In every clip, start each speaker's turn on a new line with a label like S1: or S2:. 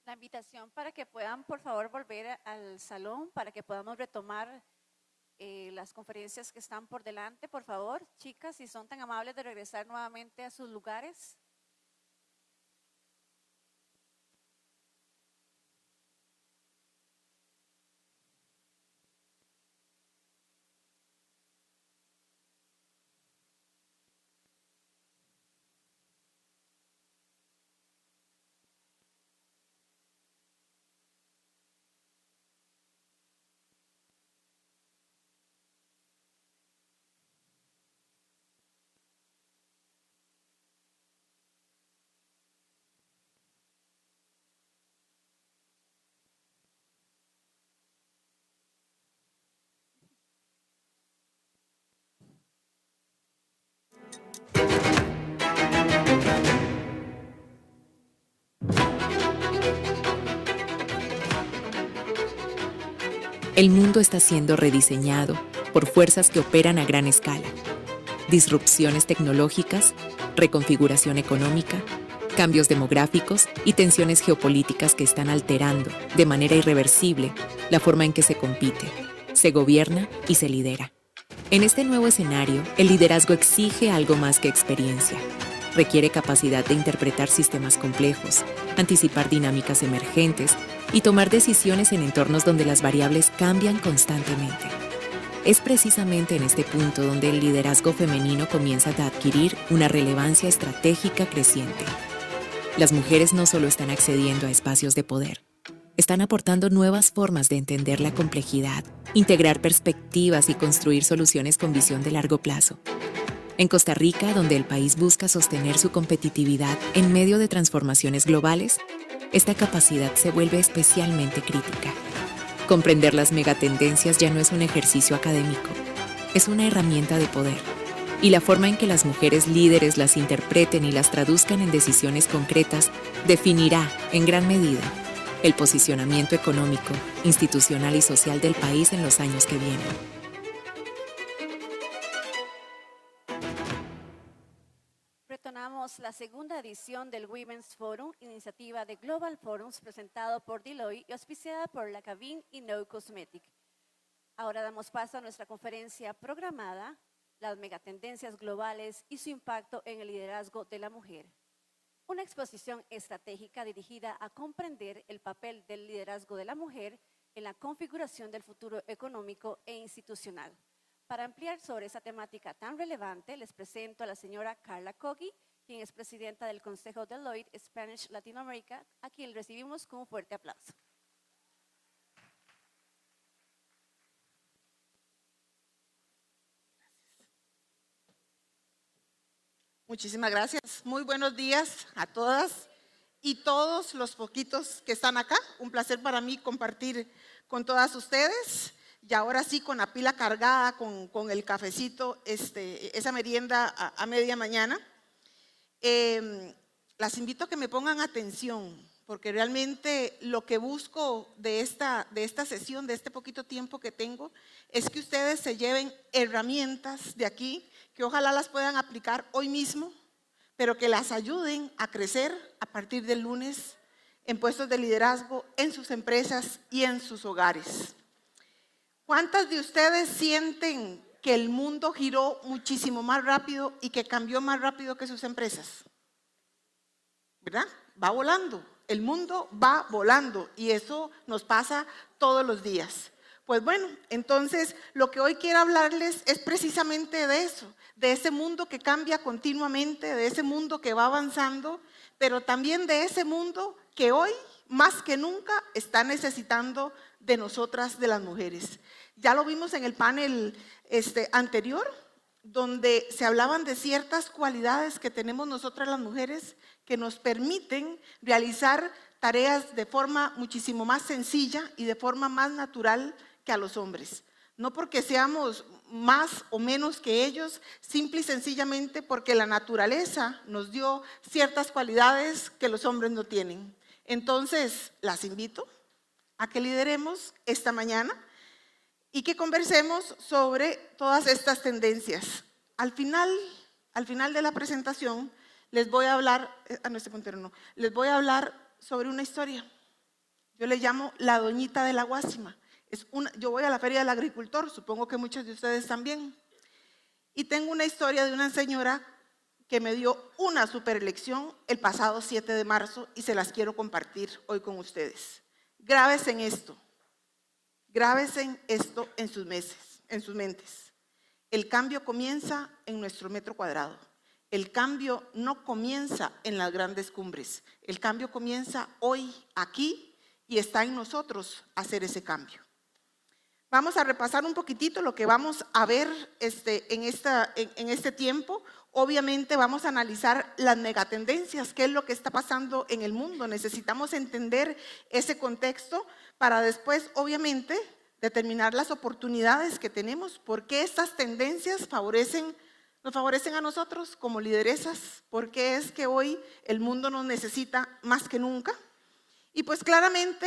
S1: la invitación para que puedan, por favor, volver al salón, para que podamos retomar las conferencias que están por delante. Por favor, chicas, si son tan amables de regresar nuevamente a sus lugares.
S2: El mundo está siendo rediseñado por fuerzas que operan a gran escala. Disrupciones tecnológicas, reconfiguración económica, cambios demográficos y tensiones geopolíticas que están alterando, de manera irreversible, la forma en que se compite, se gobierna y se lidera. En este nuevo escenario, el liderazgo exige algo más que experiencia. Requiere capacidad de interpretar sistemas complejos, anticipar dinámicas emergentes y tomar decisiones en entornos donde las variables cambian constantemente. Es precisamente en este punto donde el liderazgo femenino comienza a adquirir una relevancia estratégica creciente. Las mujeres no solo están accediendo a espacios de poder, están aportando nuevas formas de entender la complejidad, integrar perspectivas y construir soluciones con visión de largo plazo. En Costa Rica, donde el país busca sostener su competitividad en medio de transformaciones globales, esta capacidad se vuelve especialmente crítica. Comprender las megatendencias ya no es un ejercicio académico, es una herramienta de poder. Y la forma en que las mujeres líderes las interpreten y las traduzcan en decisiones concretas definirá, en gran medida, el posicionamiento económico, institucional y social del país en los años que vienen.
S1: Retomamos la segunda edición del Women's Forum, iniciativa de Global Forums presentado por Deloitte y auspiciada por la Cabin y No Cosmetic. Ahora damos paso a nuestra conferencia programada, las megatendencias globales y su impacto en el liderazgo de la mujer. Una exposición estratégica dirigida a comprender el papel del liderazgo de la mujer en la configuración del futuro económico e institucional. Para ampliar sobre esa temática tan relevante, les presento a la señora Carla Coggi, quien es presidenta del Consejo Deloitte Spanish Latinoamérica, a quien recibimos con un fuerte aplauso.
S3: Muchísimas gracias. Muy buenos días a todas y todos los poquitos que están acá. Un placer para mí compartir con todas ustedes. Y ahora sí, con la pila cargada, con el cafecito, esa merienda a media mañana. Las invito a que me pongan atención, porque realmente lo que busco de esta sesión, de este poquito tiempo que tengo, es que ustedes se lleven herramientas de aquí, que ojalá las puedan aplicar hoy mismo, pero que las ayuden a crecer a partir del lunes en puestos de liderazgo, en sus empresas y en sus hogares. ¿Cuántas de ustedes sienten que el mundo giró muchísimo más rápido y que cambió más rápido que sus empresas? ¿Verdad? Va volando, el mundo va volando y eso nos pasa todos los días. Pues bueno, entonces lo que hoy quiero hablarles es precisamente de eso, de ese mundo que cambia continuamente, de ese mundo que va avanzando, pero también de ese mundo que hoy más que nunca está necesitando de nosotras, de las mujeres. Ya lo vimos en el panel anterior, donde se hablaban de ciertas cualidades que tenemos nosotras las mujeres que nos permiten realizar tareas de forma muchísimo más sencilla y de forma más natural que a los hombres. No porque seamos más o menos que ellos, simple y sencillamente porque la naturaleza nos dio ciertas cualidades que los hombres no tienen. Entonces, las invito a que lideremos esta mañana y que conversemos sobre todas estas tendencias. Al final de la presentación les voy a hablar, les voy a hablar sobre una historia. Yo le llamo la doñita de la Guásima. Yo voy a la Feria del Agricultor, supongo que muchos de ustedes también. Y tengo una historia de una señora que me dio una superelección el pasado 7 de marzo y se las quiero compartir hoy con ustedes. Grábense en esto en sus mentes. El cambio comienza en nuestro metro cuadrado. El cambio no comienza en las grandes cumbres. El cambio comienza hoy, aquí, y está en nosotros hacer ese cambio. Vamos a repasar un poquitito lo que vamos a ver en este tiempo. Obviamente vamos a analizar las megatendencias, qué es lo que está pasando en el mundo. Necesitamos entender ese contexto para después, obviamente, determinar las oportunidades que tenemos. ¿Por qué estas tendencias nos favorecen a nosotros como lideresas? ¿Por qué es que hoy el mundo nos necesita más que nunca? Y pues claramente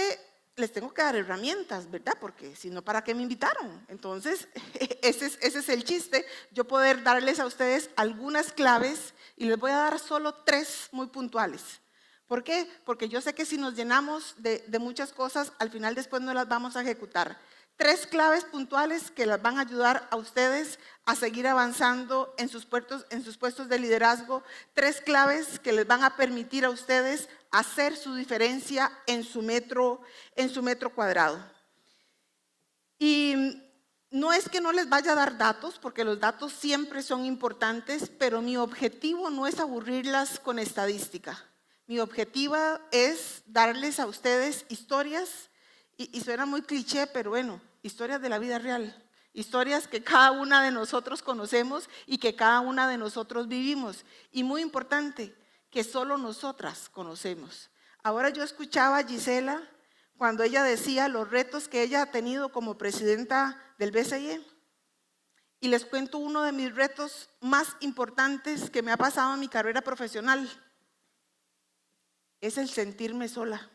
S3: les tengo que dar herramientas, ¿verdad? Porque si no, ¿para qué me invitaron? Entonces, ese es el chiste, yo poder darles a ustedes algunas claves y les voy a dar solo 3 muy puntuales. ¿Por qué? Porque yo sé que si nos llenamos de muchas cosas, al final después no las vamos a ejecutar. 3 claves puntuales que las van a ayudar a ustedes a seguir avanzando en sus puestos de liderazgo. 3 claves que les van a permitir a ustedes hacer su diferencia en su metro cuadrado. Y no es que no les vaya a dar datos, porque los datos siempre son importantes, pero mi objetivo no es aburrirlas con estadística. Mi objetivo es darles a ustedes historias, y suena muy cliché, pero bueno, historias de la vida real, historias que cada una de nosotros conocemos y que cada una de nosotros vivimos. Y muy importante, que solo nosotras conocemos. Ahora yo escuchaba a Gisela cuando ella decía los retos que ella ha tenido como presidenta del BCIE. Y les cuento uno de mis retos más importantes que me ha pasado en mi carrera profesional. Es el sentirme sola.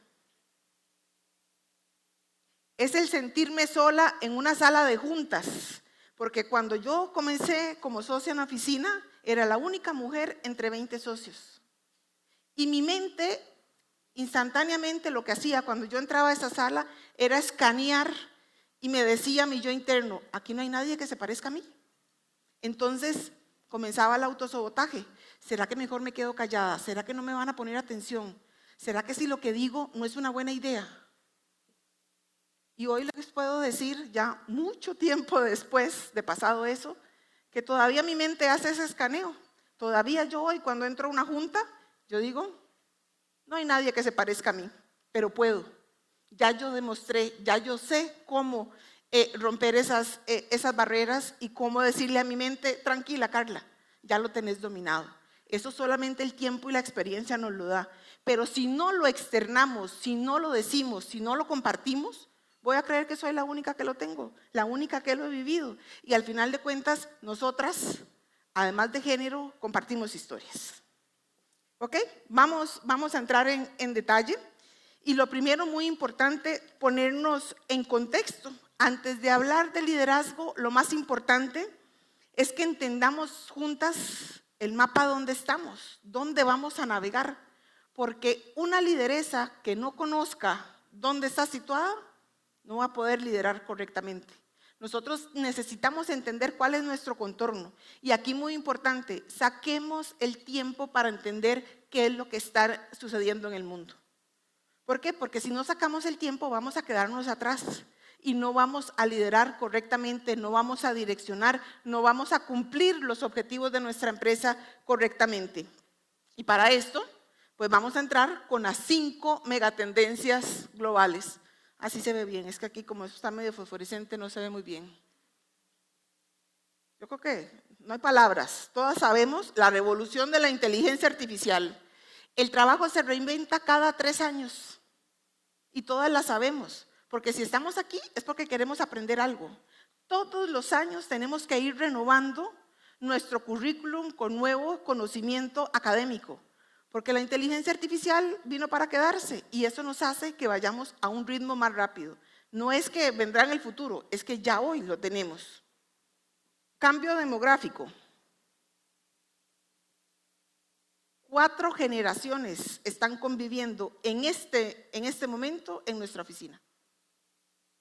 S3: Es el sentirme sola en una sala de juntas, porque cuando yo comencé como socia en la oficina, era la única mujer entre 20 socios. Y mi mente, instantáneamente lo que hacía cuando yo entraba a esa sala, era escanear y me decía mi yo interno, aquí no hay nadie que se parezca a mí. Entonces comenzaba el autosabotaje. ¿Será que mejor me quedo callada? ¿Será que no me van a poner atención? ¿Será que si lo que digo no es una buena idea? Y hoy les puedo decir, ya mucho tiempo después de pasado eso, que todavía mi mente hace ese escaneo. Todavía yo hoy cuando entro a una junta, yo digo, no hay nadie que se parezca a mí, pero puedo. Ya yo demostré, ya yo sé cómo romper esas barreras y cómo decirle a mi mente, tranquila Carla, ya lo tenés dominado. Eso solamente el tiempo y la experiencia nos lo da. Pero si no lo externamos, si no lo decimos, si no lo compartimos, voy a creer que soy la única que lo tengo, la única que lo he vivido. Y al final de cuentas, nosotras, además de género, compartimos historias. ¿Ok? Vamos a entrar en detalle. Y lo primero, muy importante, ponernos en contexto. Antes de hablar de liderazgo, lo más importante es que entendamos juntas el mapa donde estamos, dónde vamos a navegar. Porque una lideresa que no conozca dónde está situada, no va a poder liderar correctamente. Nosotros necesitamos entender cuál es nuestro contorno. Y aquí muy importante, saquemos el tiempo para entender qué es lo que está sucediendo en el mundo. ¿Por qué? Porque si no sacamos el tiempo vamos a quedarnos atrás y no vamos a liderar correctamente, no vamos a direccionar, no vamos a cumplir los objetivos de nuestra empresa correctamente. Y para esto, pues vamos a entrar con las 5 megatendencias globales. Así se ve bien, es que aquí como está medio fosforescente no se ve muy bien. Yo creo que no hay palabras, todas sabemos la revolución de la inteligencia artificial. El trabajo se reinventa cada 3 años y todas la sabemos, porque si estamos aquí es porque queremos aprender algo. Todos los años tenemos que ir renovando nuestro currículum con nuevo conocimiento académico. Porque la inteligencia artificial vino para quedarse y eso nos hace que vayamos a un ritmo más rápido. No es que vendrá en el futuro, es que ya hoy lo tenemos. Cambio demográfico. 4 generaciones están conviviendo en este momento en nuestra oficina.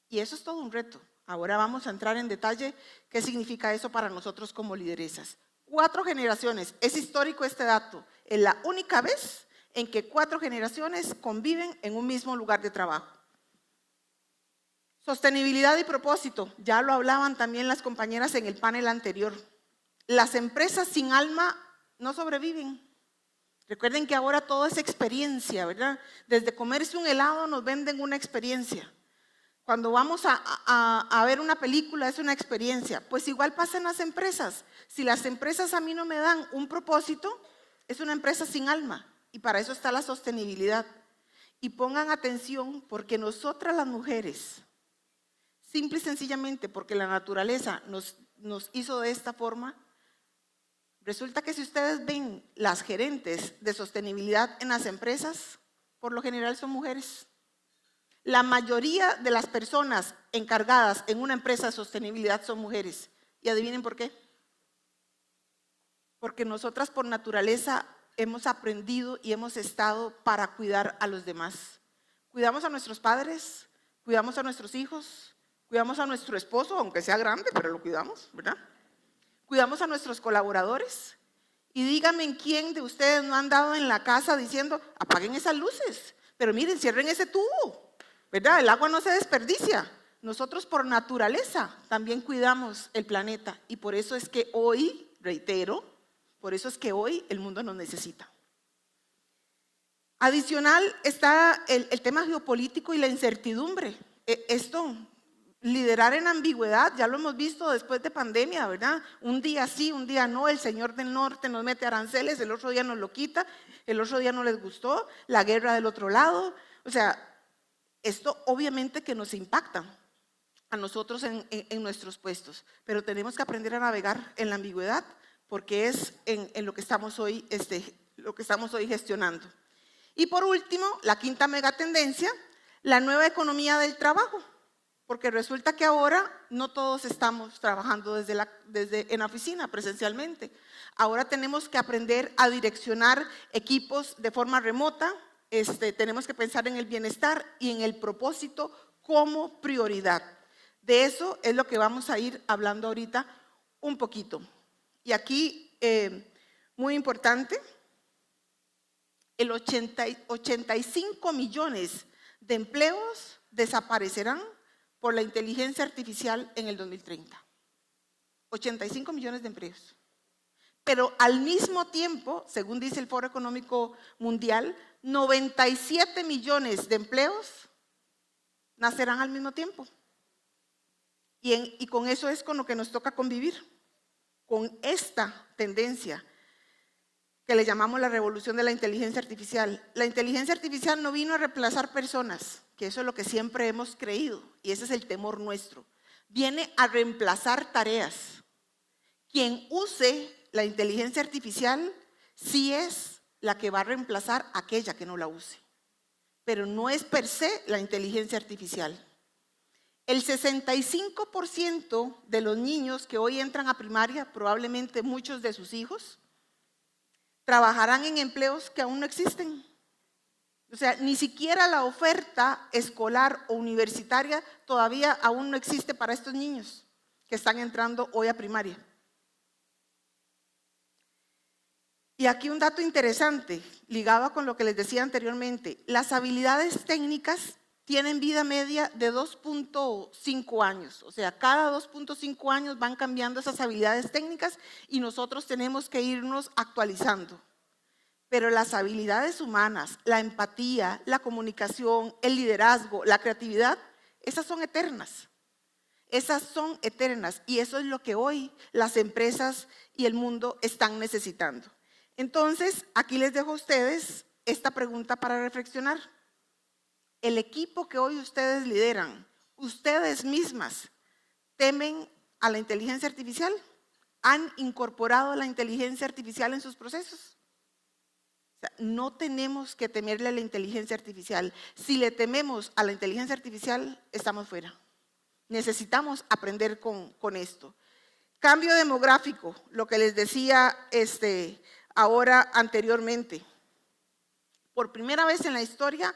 S3: Y eso es todo un reto. Ahora vamos a entrar en detalle qué significa eso para nosotros como lideresas. 4 generaciones, es histórico este dato. Es la única vez en que 4 generaciones conviven en un mismo lugar de trabajo. Sostenibilidad y propósito, ya lo hablaban también las compañeras en el panel anterior. Las empresas sin alma no sobreviven. Recuerden que ahora todo es experiencia, ¿verdad? Desde comerse un helado nos venden una experiencia. Cuando vamos a ver una película es una experiencia. Pues igual pasa en las empresas. Si las empresas a mí no me dan un propósito, es una empresa sin alma. Y para eso está la sostenibilidad. Y pongan atención porque nosotras las mujeres, simple y sencillamente porque la naturaleza nos hizo de esta forma, resulta que si ustedes ven las gerentes de sostenibilidad en las empresas, por lo general son mujeres. La mayoría de las personas encargadas en una empresa de sostenibilidad son mujeres. ¿Y adivinen por qué? Porque nosotras por naturaleza hemos aprendido y hemos estado para cuidar a los demás. Cuidamos a nuestros padres, cuidamos a nuestros hijos, cuidamos a nuestro esposo, aunque sea grande, pero lo cuidamos, ¿verdad? Cuidamos a nuestros colaboradores. Y díganme en quién de ustedes no han dado en la casa diciendo, apaguen esas luces, pero miren, cierren ese tubo, ¿verdad? El agua no se desperdicia. Nosotros por naturaleza también cuidamos el planeta y por eso es que hoy, reitero, por eso es que hoy el mundo nos necesita. Adicional está el tema geopolítico y la incertidumbre. Esto, liderar en ambigüedad, ya lo hemos visto después de pandemia, ¿verdad? Un día sí, un día no, el señor del norte nos mete aranceles, el otro día nos lo quita, el otro día no les gustó, la guerra del otro lado. O sea, esto obviamente que nos impacta a nosotros en nuestros puestos, pero tenemos que aprender a navegar en la ambigüedad porque es en lo que estamos hoy, gestionando. Y por último, la quinta megatendencia, la nueva economía del trabajo. Porque resulta que ahora no todos estamos trabajando en la oficina presencialmente. Ahora tenemos que aprender a direccionar equipos de forma remota. Tenemos que pensar en el bienestar y en el propósito como prioridad. De eso es lo que vamos a ir hablando ahorita un poquito. Y aquí, muy importante, el 85 millones de empleos desaparecerán por la inteligencia artificial en el 2030. 85 millones de empleos. Pero al mismo tiempo, según dice el Foro Económico Mundial, 97 millones de empleos nacerán al mismo tiempo. Y con eso es con lo que nos toca convivir, con esta tendencia que le llamamos la revolución de la inteligencia artificial. La inteligencia artificial no vino a reemplazar personas, que eso es lo que siempre hemos creído, y ese es el temor nuestro. Viene a reemplazar tareas. Quien use la inteligencia artificial sí es la que va a reemplazar a aquella que no la use, pero no es per se la inteligencia artificial. El 65% de los niños que hoy entran a primaria, probablemente muchos de sus hijos, trabajarán en empleos que aún no existen. O sea, ni siquiera la oferta escolar o universitaria todavía aún no existe para estos niños que están entrando hoy a primaria. Y aquí un dato interesante, ligado con lo que les decía anteriormente. Las habilidades técnicas tienen vida media de 2.5 años. O sea, cada 2.5 años van cambiando esas habilidades técnicas y nosotros tenemos que irnos actualizando. Pero las habilidades humanas, la empatía, la comunicación, el liderazgo, la creatividad, esas son eternas. Esas son eternas y eso es lo que hoy las empresas y el mundo están necesitando. Entonces, aquí les dejo a ustedes esta pregunta para reflexionar. El equipo que hoy ustedes lideran, ustedes mismas, ¿temen a la inteligencia artificial? ¿Han incorporado la inteligencia artificial en sus procesos? O sea, no tenemos que temerle a la inteligencia artificial. Si le tememos a la inteligencia artificial, estamos fuera. Necesitamos aprender con esto. Cambio demográfico, lo que les decía ahora anteriormente. Por primera vez en la historia,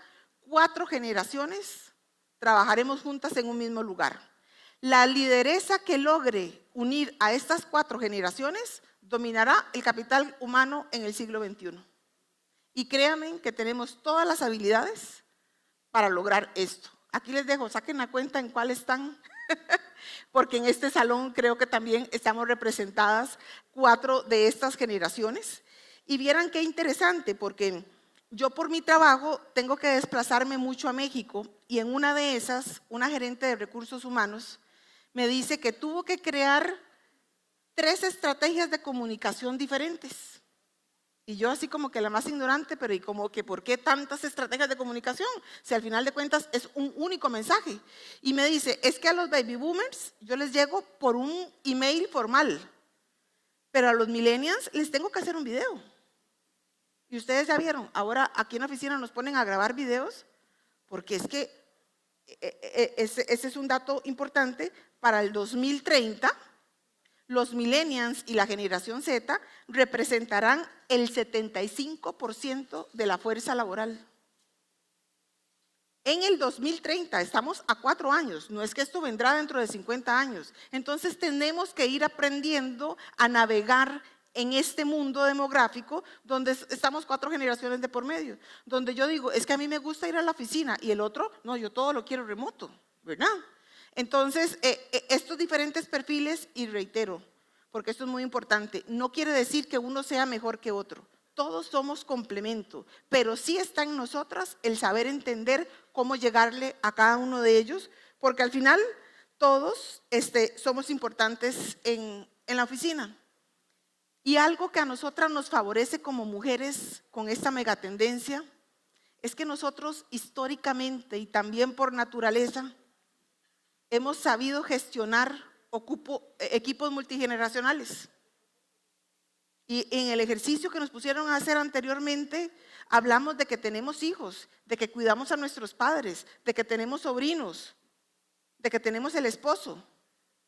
S3: 4 generaciones trabajaremos juntas en un mismo lugar. La lideresa que logre unir a estas 4 generaciones dominará el capital humano en el siglo XXI. Y créanme que tenemos todas las habilidades para lograr esto. Aquí les dejo, saquen la cuenta en cuál están, porque en este salón creo que también estamos representadas 4 de estas generaciones. Y vieran qué interesante, porque yo por mi trabajo tengo que desplazarme mucho a México y en una de esas, una gerente de recursos humanos me dice que tuvo que crear 3 estrategias de comunicación diferentes. Y yo así como que la más ignorante, pero y como que ¿por qué tantas estrategias de comunicación? Si al final de cuentas es un único mensaje. Y me dice, es que a los baby boomers yo les llego por un email formal, pero a los millennials les tengo que hacer un video. Y ustedes ya vieron, ahora aquí en la oficina nos ponen a grabar videos, porque es que ese es un dato importante. Para el 2030, los millennials y la generación Z representarán el 75% de la fuerza laboral. En el 2030, estamos a 4 años, no es que esto vendrá dentro de 50 años. Entonces tenemos que ir aprendiendo a navegar en este mundo demográfico donde estamos 4 generaciones de por medio. Donde yo digo, es que a mí me gusta ir a la oficina y el otro, no, yo todo lo quiero remoto, ¿verdad? Entonces, estos diferentes perfiles, y reitero, porque esto es muy importante, no quiere decir que uno sea mejor que otro. Todos somos complemento, pero sí está en nosotras el saber entender cómo llegarle a cada uno de ellos, porque al final todos somos importantes en la oficina. Y algo que a nosotras nos favorece como mujeres con esta megatendencia es que nosotros históricamente y también por naturaleza hemos sabido gestionar equipos multigeneracionales. Y en el ejercicio que nos pusieron a hacer anteriormente, hablamos de que tenemos hijos, de que cuidamos a nuestros padres, de que tenemos sobrinos, de que tenemos el esposo.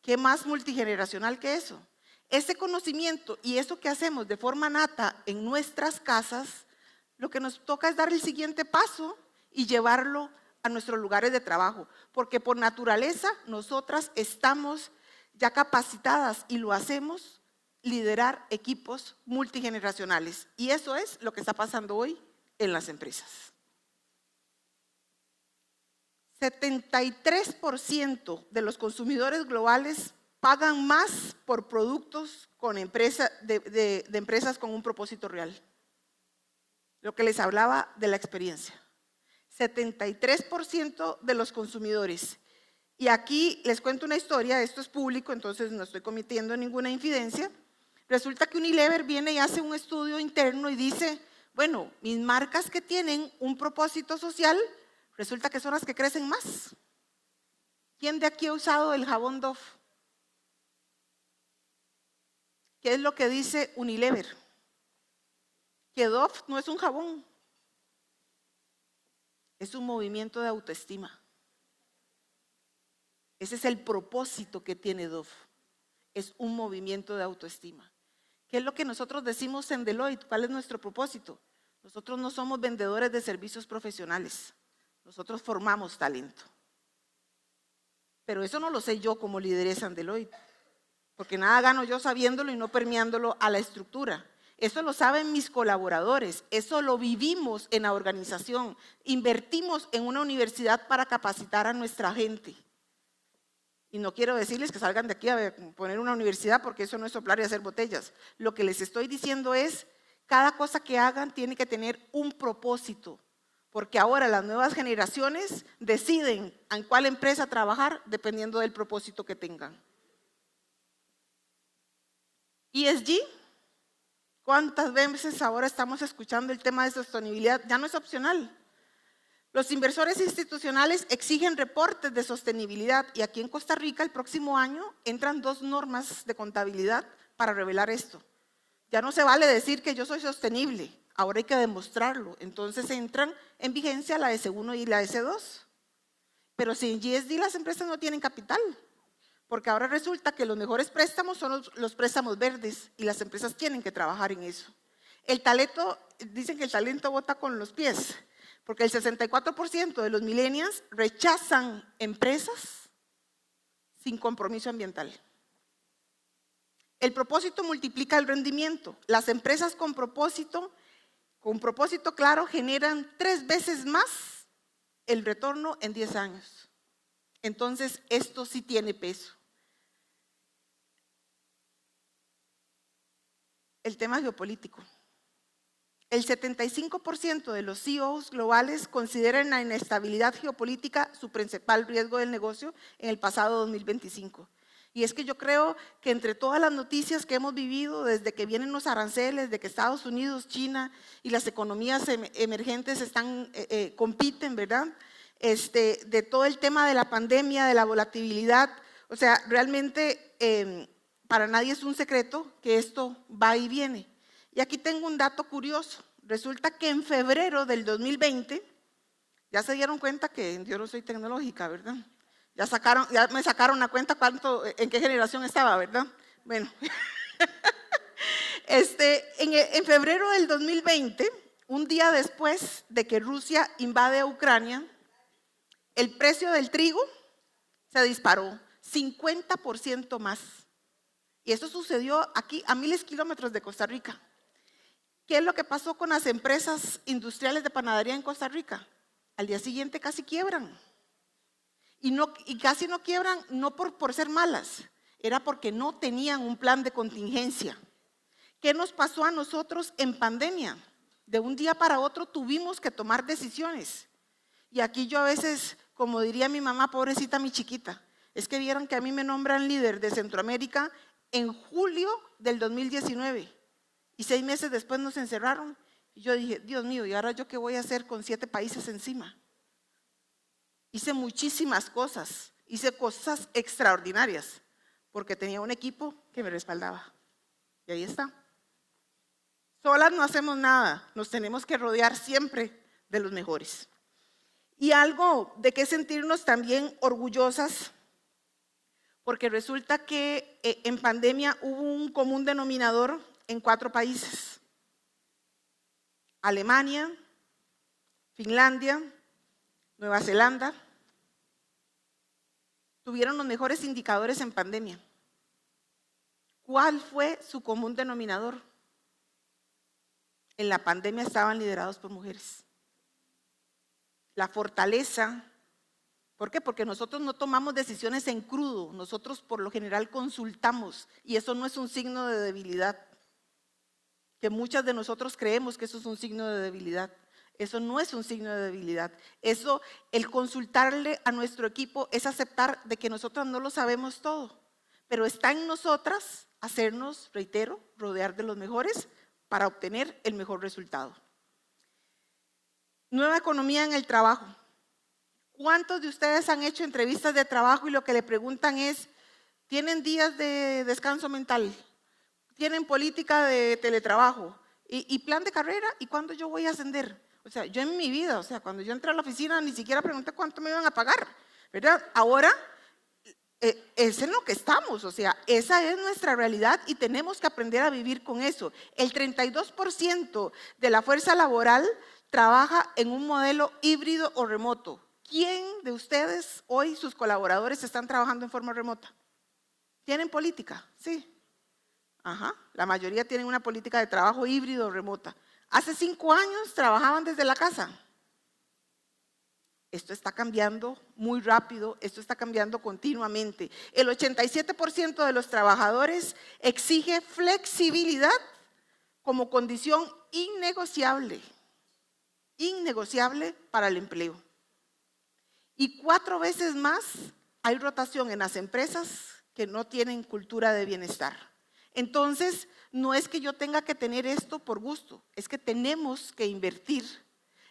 S3: ¿Qué más multigeneracional que eso? Ese conocimiento y eso que hacemos de forma nata en nuestras casas, lo que nos toca es dar el siguiente paso y llevarlo a nuestros lugares de trabajo, porque por naturaleza nosotras estamos ya capacitadas y lo hacemos, liderar equipos multigeneracionales. Y eso es lo que está pasando hoy en las empresas. 73% de los consumidores globales pagan más por productos de empresas con un propósito real. Lo que les hablaba de la experiencia. 73% de los consumidores. Y aquí les cuento una historia, esto es público, entonces no estoy cometiendo ninguna infidencia. Resulta que Unilever viene y hace un estudio interno y dice, bueno, mis marcas que tienen un propósito social, resulta que son las que crecen más. ¿Quién de aquí ha usado el jabón Dove? ¿Qué es lo que dice Unilever? Que Dove no es un jabón, es un movimiento de autoestima. Ese es el propósito que tiene Dove, es un movimiento de autoestima. ¿Qué es lo que nosotros decimos en Deloitte? ¿Cuál es nuestro propósito? Nosotros no somos vendedores de servicios profesionales, nosotros formamos talento. Pero eso no lo sé yo como lideresa en Deloitte, porque nada gano yo sabiéndolo y no permeándolo a la estructura. Eso lo saben mis colaboradores, eso lo vivimos en la organización. Invertimos en una universidad para capacitar a nuestra gente. Y no quiero decirles que salgan de aquí a poner una universidad porque eso no es soplar y hacer botellas. Lo que les estoy diciendo es, cada cosa que hagan tiene que tener un propósito. Porque ahora las nuevas generaciones deciden en cuál empresa trabajar dependiendo del propósito que tengan. ESG. ¿Cuántas veces ahora estamos escuchando el tema de sostenibilidad? Ya no es opcional. Los inversores institucionales exigen reportes de sostenibilidad y aquí en Costa Rica el próximo año entran 2 normas de contabilidad para revelar esto. Ya no se vale decir que yo soy sostenible, ahora hay que demostrarlo. Entonces entran en vigencia la S1 y la S2. Pero sin ESG las empresas no tienen capital. Porque ahora resulta que los mejores préstamos son los préstamos verdes y las empresas tienen que trabajar en eso. El talento, dicen que el talento bota con los pies, porque el 64% de los millennials rechazan empresas sin compromiso ambiental. El propósito multiplica el rendimiento. Las empresas con propósito claro generan 3 veces más el retorno en 10 años. Entonces, esto sí tiene peso. El tema geopolítico. El 75% de los CEOs globales consideran la inestabilidad geopolítica su principal riesgo del negocio en el pasado 2025. Y es que yo creo que entre todas las noticias que hemos vivido, desde que vienen los aranceles, de que Estados Unidos, China y las economías emergentes compiten, ¿verdad? De todo el tema de la pandemia, de la volatilidad, o sea, realmente para nadie es un secreto que esto va y viene. Y aquí tengo un dato curioso. Resulta que en febrero del 2020, ya se dieron cuenta que yo no soy tecnológica, ¿verdad? Ya me sacaron la cuenta en qué generación estaba, ¿verdad? Bueno, en febrero del 2020, un día después de que Rusia invade Ucrania, el precio del trigo se disparó 50% más. Y eso sucedió aquí a miles de kilómetros de Costa Rica. ¿Qué es lo que pasó con las empresas industriales de panadería en Costa Rica? Al día siguiente casi quiebran. Y casi no quiebran no por ser malas, era porque no tenían un plan de contingencia. ¿Qué nos pasó a nosotros en pandemia? De un día para otro tuvimos que tomar decisiones. Y aquí yo a veces, como diría mi mamá, pobrecita mi chiquita, es que vieron que a mí me nombran líder de Centroamérica en julio del 2019 y 6 meses después nos encerraron. Y yo dije, Dios mío, ¿y ahora yo qué voy a hacer con 7 países encima? Hice muchísimas cosas, hice cosas extraordinarias, porque tenía un equipo que me respaldaba. Y ahí está. Solas no hacemos nada, nos tenemos que rodear siempre de los mejores. Y algo de qué sentirnos también orgullosas, porque resulta que en pandemia hubo un común denominador en 4 países. Alemania, Finlandia, Nueva Zelanda, tuvieron los mejores indicadores en pandemia. ¿Cuál fue su común denominador? En la pandemia estaban liderados por mujeres. La fortaleza, ¿por qué? Porque nosotros no tomamos decisiones en crudo, nosotros por lo general consultamos y eso no es un signo de debilidad, que muchas de nosotros creemos que eso es un signo de debilidad. Eso no es un signo de debilidad. Eso, el consultarle a nuestro equipo es aceptar de que nosotras no lo sabemos todo, pero está en nosotras hacernos, reitero, rodear de los mejores para obtener el mejor resultado. Nueva economía en el trabajo. ¿Cuántos de ustedes han hecho entrevistas de trabajo y lo que le preguntan es, ¿tienen días de descanso mental? ¿Tienen política de teletrabajo? ¿Y plan de carrera? ¿Y cuándo yo voy a ascender? O sea, yo en mi vida, o sea, cuando yo entré a la oficina ni siquiera pregunté cuánto me iban a pagar, ¿verdad? Ahora, es en lo que estamos, o sea, esa es nuestra realidad y tenemos que aprender a vivir con eso. El 32% de la fuerza laboral trabaja en un modelo híbrido o remoto. ¿Quién de ustedes hoy, sus colaboradores, están trabajando en forma remota? ¿Tienen política? Sí. Ajá, la mayoría tienen una política de trabajo híbrido o remota. Hace 5 años trabajaban desde la casa. Esto está cambiando muy rápido, esto está cambiando continuamente. El 87% de los trabajadores exige flexibilidad como condición innegociable para el empleo. Y 4 veces más hay rotación en las empresas que no tienen cultura de bienestar. Entonces, no es que yo tenga que tener esto por gusto, es que tenemos que invertir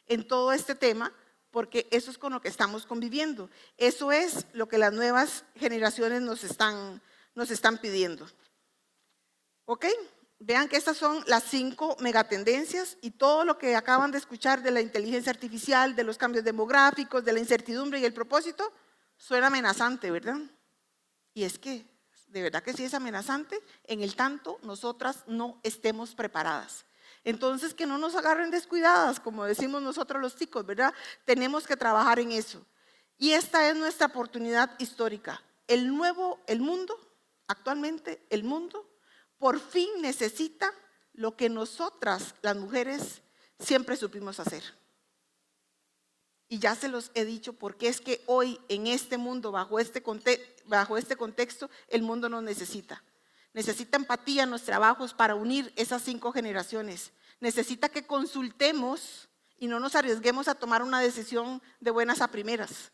S3: en todo este tema porque eso es con lo que estamos conviviendo. Eso es lo que las nuevas generaciones nos están pidiendo. ¿Ok? Vean que estas son las 5 megatendencias y todo lo que acaban de escuchar de la inteligencia artificial, de los cambios demográficos, de la incertidumbre y el propósito, suena amenazante, ¿verdad? Y es que de verdad que sí es amenazante, en el tanto nosotras no estemos preparadas. Entonces, que no nos agarren descuidadas, como decimos nosotros los chicos, ¿verdad? Tenemos que trabajar en eso. Y esta es nuestra oportunidad histórica. El mundo, actualmente el mundo, por fin necesita lo que nosotras, las mujeres, siempre supimos hacer. Y ya se los he dicho, porque es que hoy en este mundo, bajo este contexto, el mundo nos necesita. Necesita empatía en los trabajos para unir esas 5 generaciones. Necesita que consultemos y no nos arriesguemos a tomar una decisión de buenas a primeras.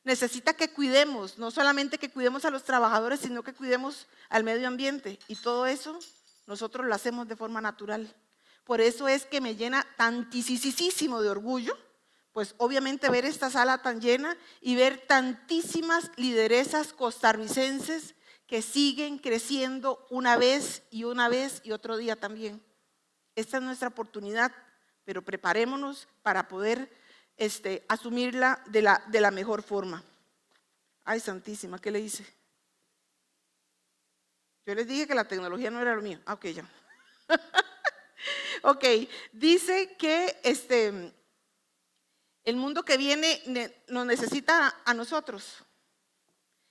S3: Necesita que cuidemos, no solamente que cuidemos a los trabajadores, sino que cuidemos al medio ambiente. Y todo eso nosotros lo hacemos de forma natural. Por eso es que me llena tantísimo de orgullo, pues obviamente ver esta sala tan llena y ver tantísimas lideresas costarricenses que siguen creciendo una vez y otro día también. Esta es nuestra oportunidad, pero preparémonos para poder asumirla de la mejor forma. Ay, santísima, ¿qué le hice? Yo les dije que la tecnología no era lo mío. Ok, ya. Ok, dice que el mundo que viene nos necesita a nosotros.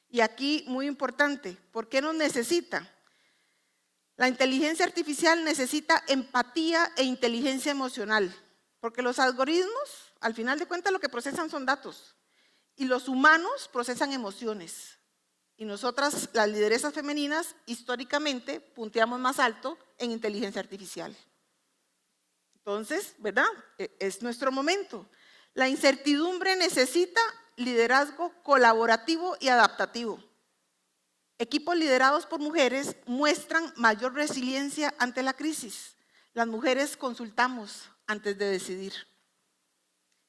S3: Y aquí, muy importante, ¿por qué nos necesita? La inteligencia artificial necesita empatía e inteligencia emocional, porque los algoritmos, al final de cuentas, lo que procesan son datos, y los humanos procesan emociones. Y nosotras, las lideresas femeninas, históricamente punteamos más alto en inteligencia artificial. Entonces, ¿verdad? Es nuestro momento. La incertidumbre necesita liderazgo colaborativo y adaptativo. Equipos liderados por mujeres muestran mayor resiliencia ante la crisis. Las mujeres consultamos antes de decidir.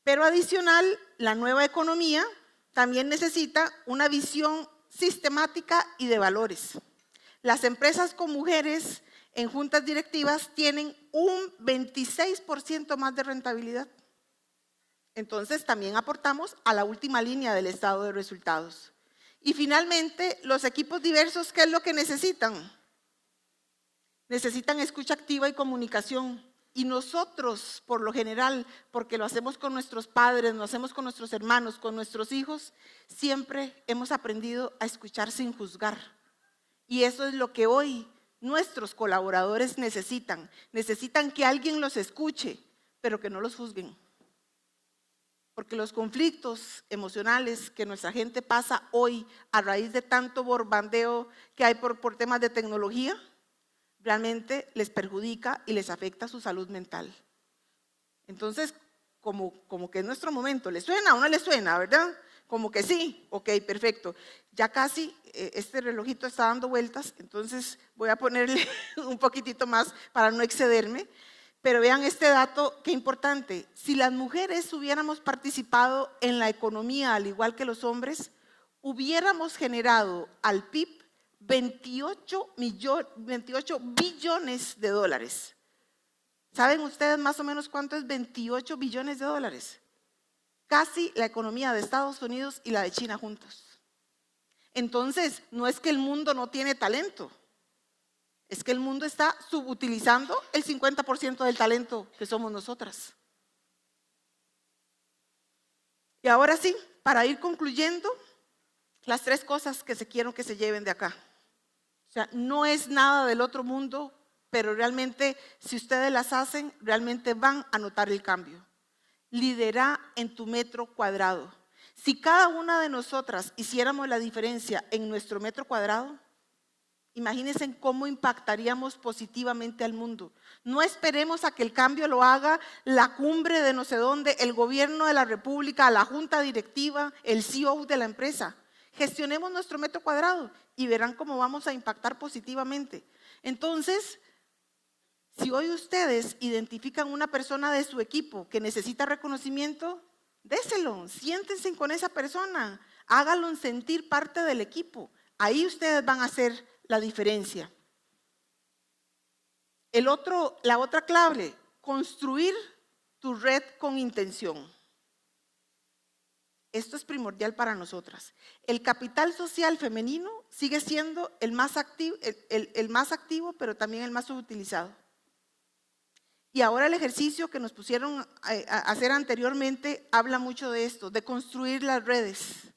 S3: Pero adicional, la nueva economía también necesita una visión sistemática y de valores. Las empresas con mujeres en juntas directivas tienen un 26% más de rentabilidad. Entonces también aportamos a la última línea del estado de resultados. Y finalmente, los equipos diversos, ¿qué es lo que necesitan? Necesitan escucha activa y comunicación. Y nosotros, por lo general, porque lo hacemos con nuestros padres, lo hacemos con nuestros hermanos, con nuestros hijos, siempre hemos aprendido a escuchar sin juzgar. Y eso es lo que hoy nuestros colaboradores necesitan. Necesitan que alguien los escuche, pero que no los juzguen. Porque los conflictos emocionales que nuestra gente pasa hoy a raíz de tanto bombardeo que hay por temas de tecnología, realmente les perjudica y les afecta su salud mental. Entonces, como que es nuestro momento. ¿Le suena o no le suena, verdad? Como que sí, ok, perfecto. Ya casi este relojito está dando vueltas, entonces voy a ponerle un poquitito más para no excederme. Pero vean este dato, qué importante. Si las mujeres hubiéramos participado en la economía al igual que los hombres, hubiéramos generado al PIB 28 billones de dólares. ¿Saben ustedes más o menos cuánto es 28 billones de dólares? Casi la economía de Estados Unidos y la de China juntos. Entonces, no es que el mundo no tiene talento. Es que el mundo está subutilizando el 50% del talento que somos nosotras. Y ahora sí, para ir concluyendo, las 3 cosas que quiero que se lleven de acá. O sea, no es nada del otro mundo, pero realmente, si ustedes las hacen, realmente van a notar el cambio. Lidera en tu metro cuadrado. Si cada una de nosotras hiciéramos la diferencia en nuestro metro cuadrado, imagínense cómo impactaríamos positivamente al mundo. No esperemos a que el cambio lo haga la cumbre de no sé dónde, el gobierno de la república, la junta directiva, el CEO de la empresa. Gestionemos nuestro metro cuadrado y verán cómo vamos a impactar positivamente. Entonces, si hoy ustedes identifican una persona de su equipo que necesita reconocimiento, déselo, siéntense con esa persona, háganlo sentir parte del equipo. Ahí ustedes van a hacer la diferencia. La otra clave, construir tu red con intención. Esto es primordial para nosotras. El capital social femenino sigue siendo el más activo, pero también el más subutilizado. Y ahora el ejercicio que nos pusieron a hacer anteriormente habla mucho de esto, de construir las redes.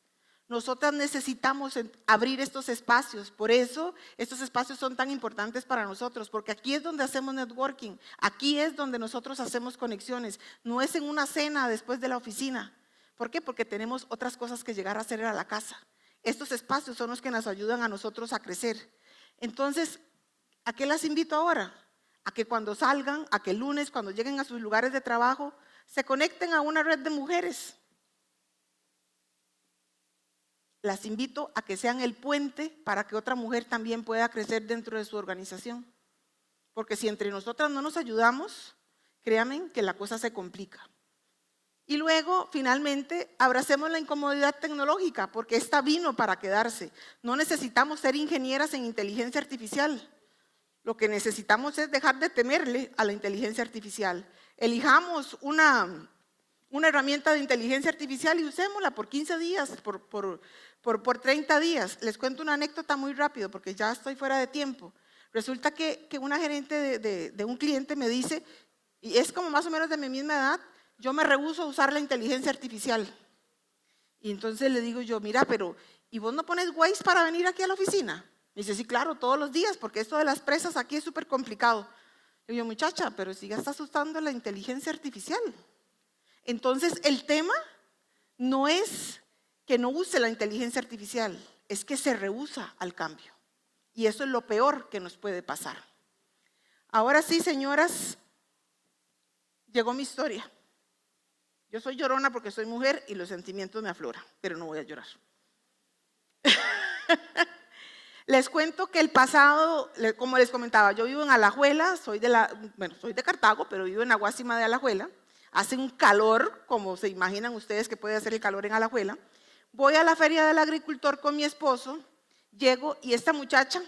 S3: Nosotras necesitamos abrir estos espacios, por eso estos espacios son tan importantes para nosotros, porque aquí es donde hacemos networking, aquí es donde nosotros hacemos conexiones, no es en una cena después de la oficina. ¿Por qué? Porque tenemos otras cosas que llegar a hacer a la casa. Estos espacios son los que nos ayudan a nosotros a crecer. Entonces, ¿a qué las invito ahora? A que cuando salgan, a que el lunes, cuando lleguen a sus lugares de trabajo, se conecten a una red de mujeres. Las invito a que sean el puente para que otra mujer también pueda crecer dentro de su organización. Porque si entre nosotras no nos ayudamos, créanme que la cosa se complica. Y luego, finalmente, abracemos la incomodidad tecnológica, porque esta vino para quedarse. No necesitamos ser ingenieras en inteligencia artificial. Lo que necesitamos es dejar de temerle a la inteligencia artificial. Elijamos una herramienta de inteligencia artificial y usémosla por 15 días, por 30 días. Les cuento una anécdota muy rápido porque ya estoy fuera de tiempo. Resulta que una gerente de un cliente me dice, y es como más o menos de mi misma edad, yo me rehúso a usar la inteligencia artificial. Y entonces le digo yo, mira, pero ¿y vos no pones Waze para venir aquí a la oficina? Me dice, sí, claro, todos los días, porque esto de las presas aquí es súper complicado. Le digo, muchacha, pero si ya estás usando la inteligencia artificial. Entonces, el tema no es que no use la inteligencia artificial, es que se rehúsa al cambio. Y eso es lo peor que nos puede pasar. Ahora sí, señoras, llegó mi historia. Yo soy llorona porque soy mujer y los sentimientos me afloran, pero no voy a llorar. Les cuento que el pasado, como les comentaba, yo vivo en Alajuela, soy de Cartago, pero vivo en Aguasima de Alajuela. Hace un calor, como se imaginan ustedes que puede hacer el calor en Alajuela. Voy a la feria del agricultor con mi esposo, llego y esta muchacha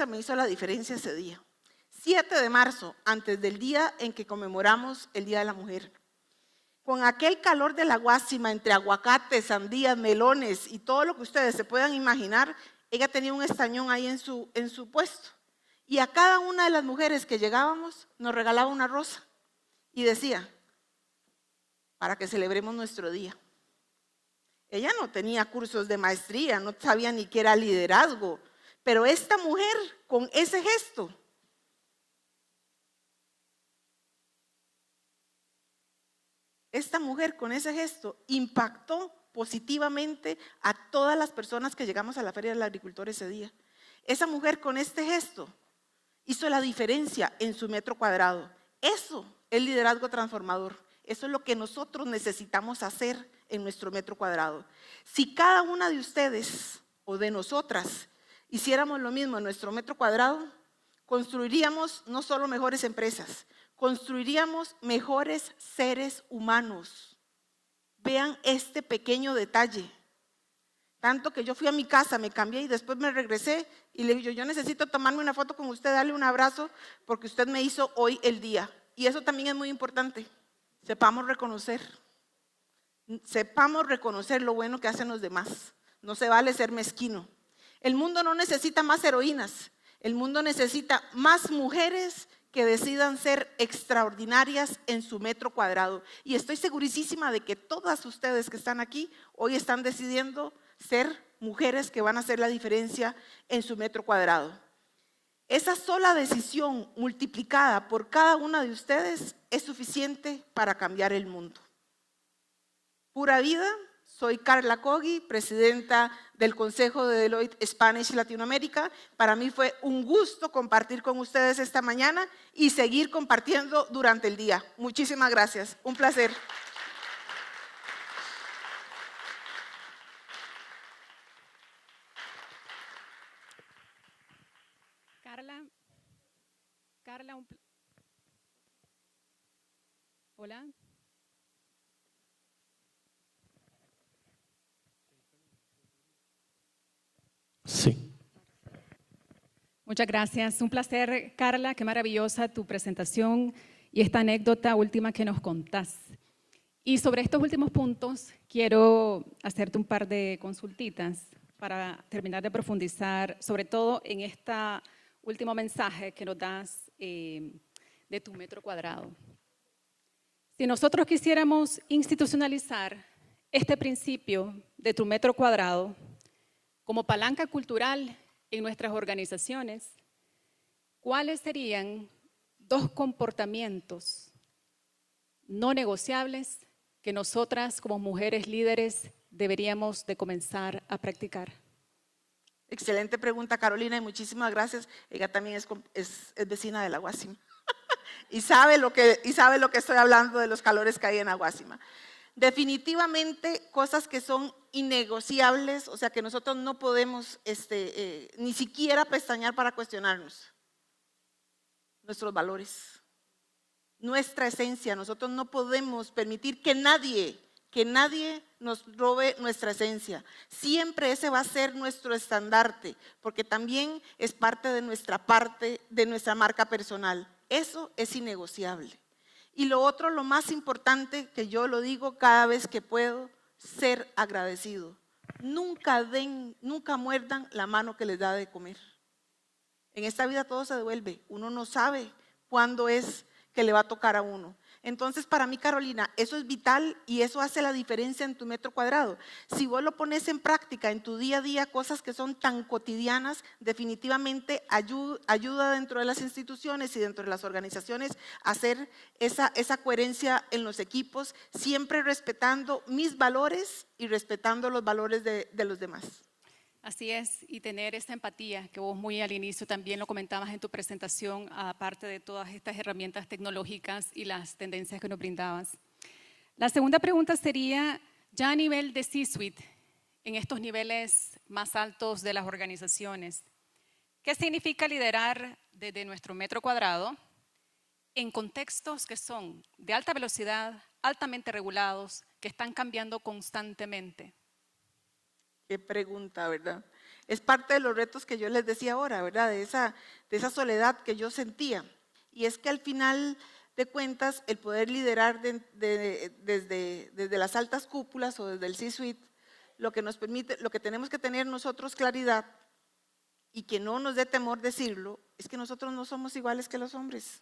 S3: me hizo la diferencia ese día. 7 de marzo, antes del día en que conmemoramos el Día de la Mujer. Con aquel calor de la Guásima, entre aguacates, sandías, melones y todo lo que ustedes se puedan imaginar, ella tenía un estañón ahí en su puesto. Y a cada una de las mujeres que llegábamos nos regalaba una rosa y decía, para que celebremos nuestro día. Ella no tenía cursos de maestría, no sabía ni qué era liderazgo, pero esta mujer con ese gesto, impactó positivamente a todas las personas que llegamos a la feria del agricultor ese día. Esa mujer con este gesto hizo la diferencia en su metro cuadrado. Eso es liderazgo transformador. Eso es lo que nosotros necesitamos hacer en nuestro metro cuadrado. Si cada una de ustedes o de nosotras hiciéramos lo mismo en nuestro metro cuadrado, construiríamos no solo mejores empresas, construiríamos mejores seres humanos. Vean este pequeño detalle. Tanto que yo fui a mi casa, me cambié y después me regresé y le dije, yo necesito tomarme una foto con usted, darle un abrazo porque usted me hizo hoy el día. Y eso también es muy importante. Sepamos reconocer lo bueno que hacen los demás. No se vale ser mezquino. El mundo no necesita más heroínas. El mundo necesita más mujeres que decidan ser extraordinarias en su metro cuadrado. Y estoy segurísima de que todas ustedes que están aquí hoy están decidiendo ser mujeres que van a hacer la diferencia en su metro cuadrado. Esa sola decisión multiplicada por cada una de ustedes es suficiente para cambiar el mundo. Pura vida, soy Carla Cogui, presidenta del Consejo de Deloitte Spanish Latinoamérica. Para mí fue un gusto compartir con ustedes esta mañana y seguir compartiendo durante el día. Muchísimas gracias, un placer.
S4: Carla, hola.
S5: Sí.
S4: Muchas gracias. Un placer, Carla. Qué maravillosa tu presentación y esta anécdota última que nos contás. Y sobre estos últimos puntos, quiero hacerte un par de consultitas para terminar de profundizar, sobre todo en este último mensaje que nos das de tu metro cuadrado. Si nosotros quisiéramos institucionalizar este principio de tu metro cuadrado como palanca cultural en nuestras organizaciones, ¿cuáles serían 2 comportamientos no negociables que nosotras como mujeres líderes deberíamos de comenzar a practicar?
S3: Excelente pregunta, Carolina, y muchísimas gracias. Ella también es vecina de la Guásima y sabe lo que estoy hablando de los calores que hay en Aguasima. Definitivamente cosas que son innegociables, o sea que nosotros no podemos ni siquiera pestañear para cuestionarnos. Nuestros valores, nuestra esencia. Nosotros no podemos permitir que nadie nos robe nuestra esencia. Siempre ese va a ser nuestro estandarte, porque también es parte de nuestra marca personal. Eso es innegociable. Y lo otro, lo más importante, que yo lo digo cada vez que puedo, ser agradecido. Nunca muerdan la mano que les da de comer. En esta vida todo se devuelve. Uno no sabe cuándo es que le va a tocar a uno. Entonces, para mí, Carolina, eso es vital y eso hace la diferencia en tu metro cuadrado. Si vos lo pones en práctica en tu día a día, cosas que son tan cotidianas, definitivamente ayuda dentro de las instituciones y dentro de las organizaciones a hacer esa coherencia en los equipos, siempre respetando mis valores y respetando los valores de los demás.
S4: Así es, y tener esta empatía que vos muy al inicio también lo comentabas en tu presentación, aparte de todas estas herramientas tecnológicas y las tendencias que nos brindabas. La segunda pregunta sería, ya a nivel de C-suite, en estos niveles más altos de las organizaciones, ¿qué significa liderar desde nuestro metro cuadrado en contextos que son de alta velocidad, altamente regulados, que están cambiando constantemente?
S3: Qué pregunta, ¿verdad? Es parte de los retos que yo les decía ahora, ¿verdad? De esa soledad que yo sentía. Y es que al final de cuentas, el poder liderar desde las altas cúpulas o desde el C-suite, lo que tenemos que tener nosotros claridad y que no nos dé temor decirlo, es que nosotros no somos iguales que los hombres.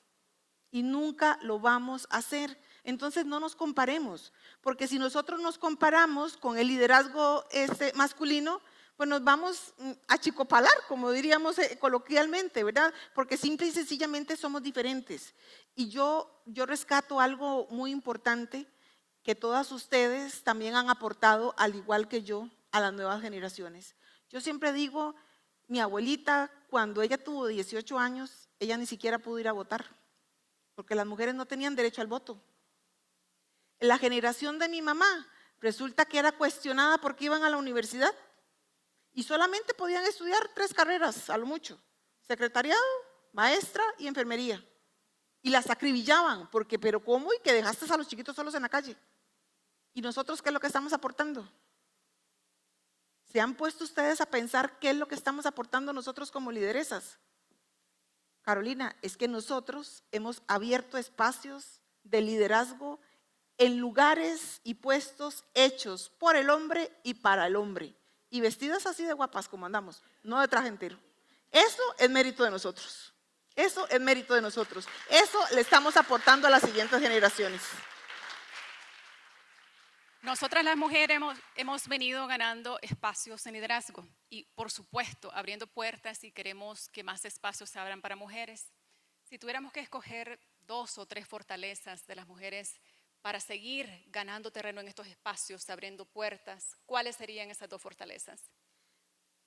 S3: Y nunca lo vamos a hacer. Entonces no nos comparemos, porque si nosotros nos comparamos con el liderazgo masculino, pues nos vamos a achicopalar, como diríamos coloquialmente, ¿verdad? Porque simple y sencillamente somos diferentes. Y yo rescato algo muy importante que todas ustedes también han aportado, al igual que yo, a las nuevas generaciones. Yo siempre digo, mi abuelita, cuando ella tuvo 18 años, ella ni siquiera pudo ir a votar, porque las mujeres no tenían derecho al voto. La generación de mi mamá resulta que era cuestionada porque iban a la universidad y solamente podían estudiar 3 carreras, a lo mucho: secretariado, maestra y enfermería. Y las acribillaban, porque, pero ¿cómo? Y que dejaste a los chiquitos solos en la calle. ¿Y nosotros qué es lo que estamos aportando? ¿Se han puesto ustedes a pensar qué es lo que estamos aportando nosotros como lideresas? Carolina, es que nosotros hemos abierto espacios de liderazgo en lugares y puestos hechos por el hombre y para el hombre, y vestidas así de guapas como andamos, no de traje entero. Eso es mérito de nosotros. Eso es mérito de nosotros. Eso le estamos aportando a las siguientes generaciones.
S4: Nosotras las mujeres hemos venido ganando espacios en liderazgo y, por supuesto, abriendo puertas y queremos que más espacios se abran para mujeres. Si tuviéramos que escoger 2 o 3 fortalezas de las mujeres para seguir ganando terreno en estos espacios, abriendo puertas, ¿cuáles serían esas 2 fortalezas?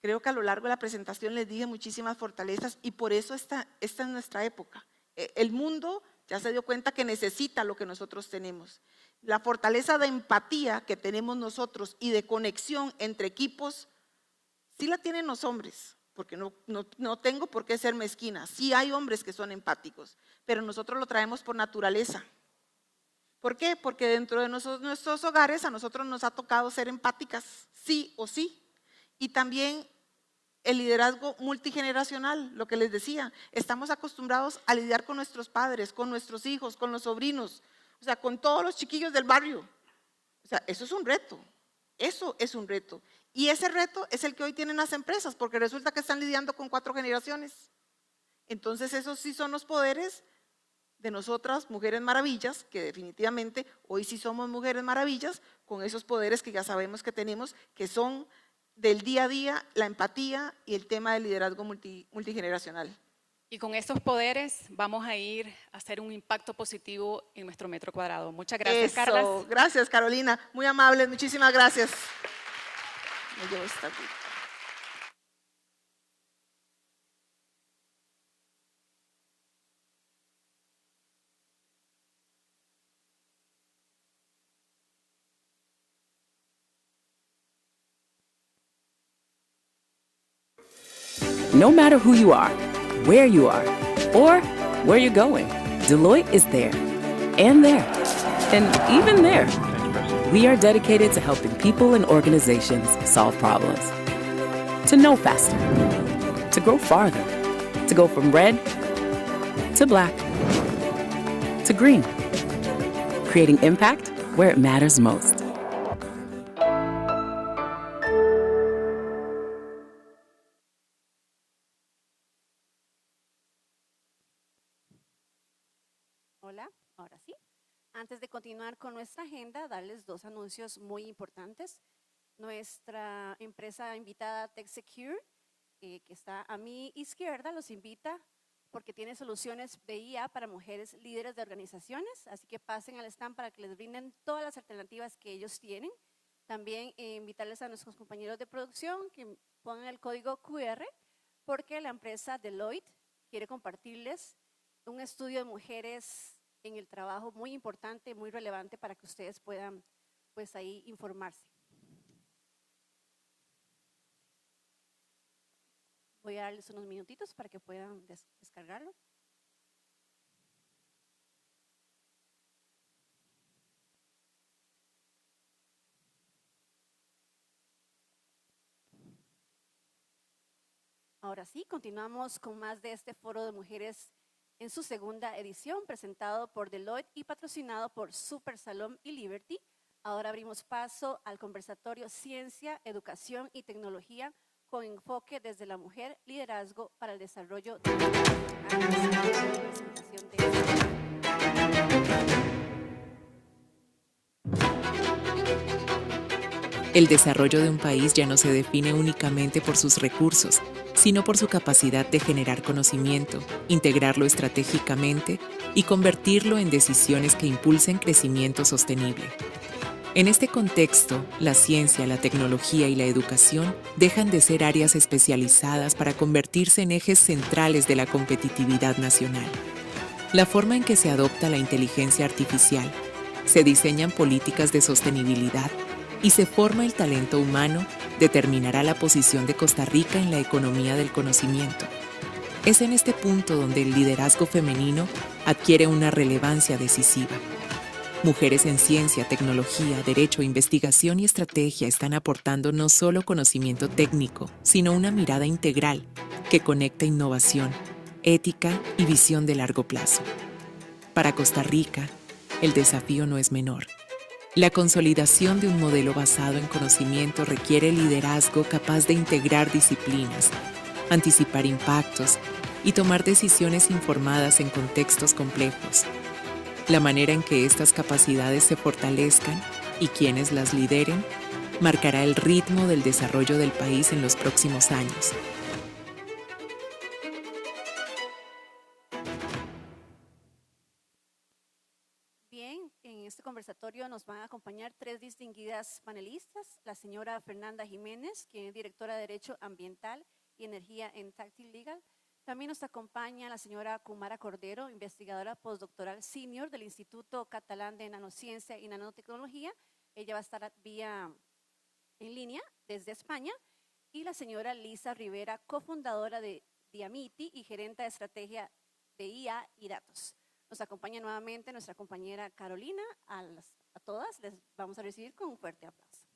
S3: Creo que a lo largo de la presentación les dije muchísimas fortalezas y por eso esta es nuestra época. El mundo ya se dio cuenta que necesita lo que nosotros tenemos. La fortaleza de empatía que tenemos nosotros y de conexión entre equipos, sí la tienen los hombres, porque no tengo por qué ser mezquina. Sí hay hombres que son empáticos, pero nosotros lo traemos por naturaleza. ¿Por qué? Porque dentro de nuestros hogares a nosotros nos ha tocado ser empáticas, sí o sí. Y también el liderazgo multigeneracional, lo que les decía, estamos acostumbrados a lidiar con nuestros padres, con nuestros hijos, con los sobrinos, o sea, con todos los chiquillos del barrio. O sea, eso es un reto, eso es un reto. Y ese reto es el que hoy tienen las empresas, porque resulta que están lidiando con 4 generaciones. Entonces, esos sí son los poderes de nosotras, Mujeres Maravillas, que definitivamente hoy sí somos Mujeres Maravillas, con esos poderes que ya sabemos que tenemos, que son del día a día, la empatía y el tema del liderazgo multigeneracional.
S4: Y con estos poderes vamos a ir a hacer un impacto positivo en nuestro metro cuadrado. Muchas gracias, Carla.
S3: Gracias, Carolina. Muy amables, muchísimas gracias. Me llevo esta aquí.
S6: No matter who you are, where you are, or where you're going, Deloitte is there. And there. And even there. We are dedicated to helping people and organizations solve problems. To know faster. To grow farther. To go from red to black to green. Creating impact where it matters most.
S1: Hola, ahora sí. Antes de continuar con nuestra agenda, darles dos anuncios muy importantes. Nuestra empresa invitada TechSecure, que está a mi izquierda, los invita porque tiene soluciones de IA para mujeres líderes de organizaciones, así que pasen al stand para que les brinden todas las alternativas que ellos tienen. También invitarles a nuestros compañeros de producción que pongan el código QR porque la empresa Deloitte quiere compartirles un estudio de mujeres en el trabajo muy importante, muy relevante para que ustedes puedan pues ahí informarse. Voy a darles unos minutitos para que puedan descargarlo. Ahora sí, continuamos con más de este foro de mujeres en su segunda edición, presentado por Deloitte y patrocinado por Super Salón y Liberty. Ahora abrimos paso al conversatorio Ciencia, Educación y Tecnología con enfoque desde la mujer, liderazgo para el desarrollo de
S2: El desarrollo de un país ya no se define únicamente por sus recursos, sino por su capacidad de generar conocimiento, integrarlo estratégicamente y convertirlo en decisiones que impulsen crecimiento sostenible. En este contexto, la ciencia, la tecnología y la educación dejan de ser áreas especializadas para convertirse en ejes centrales de la competitividad nacional. La forma en que se adopta la inteligencia artificial, se diseñan políticas de sostenibilidad y se forma el talento humano determinará la posición de Costa Rica en la economía del conocimiento. Es en este punto donde el liderazgo femenino adquiere una relevancia decisiva. Mujeres en ciencia, tecnología, derecho, investigación y estrategia están aportando no solo conocimiento técnico, sino una mirada integral que conecta innovación, ética y visión de largo plazo. Para Costa Rica, el desafío no es menor. La consolidación de un modelo basado en conocimiento requiere liderazgo capaz de integrar disciplinas, anticipar impactos y tomar decisiones informadas en contextos complejos. La manera en que estas capacidades se fortalezcan y quienes las lideren marcará el ritmo del desarrollo del país en los próximos años.
S1: Bien, en este conversatorio nos van a acompañar tres distinguidas panelistas, la señora Fernanda Jiménez, quien es directora de Derecho Ambiental y Energía en Táctil Legal. También nos acompaña la señora Kumara Cordero, investigadora postdoctoral senior del Instituto Catalán de Nanociencia y Nanotecnología. Ella va a estar en línea desde España. Y la señora Lisa Rivera, cofundadora de Diamiti y gerente de estrategia de IA y datos. Nos acompaña nuevamente nuestra compañera Carolina. A todas les vamos a recibir con un fuerte aplauso.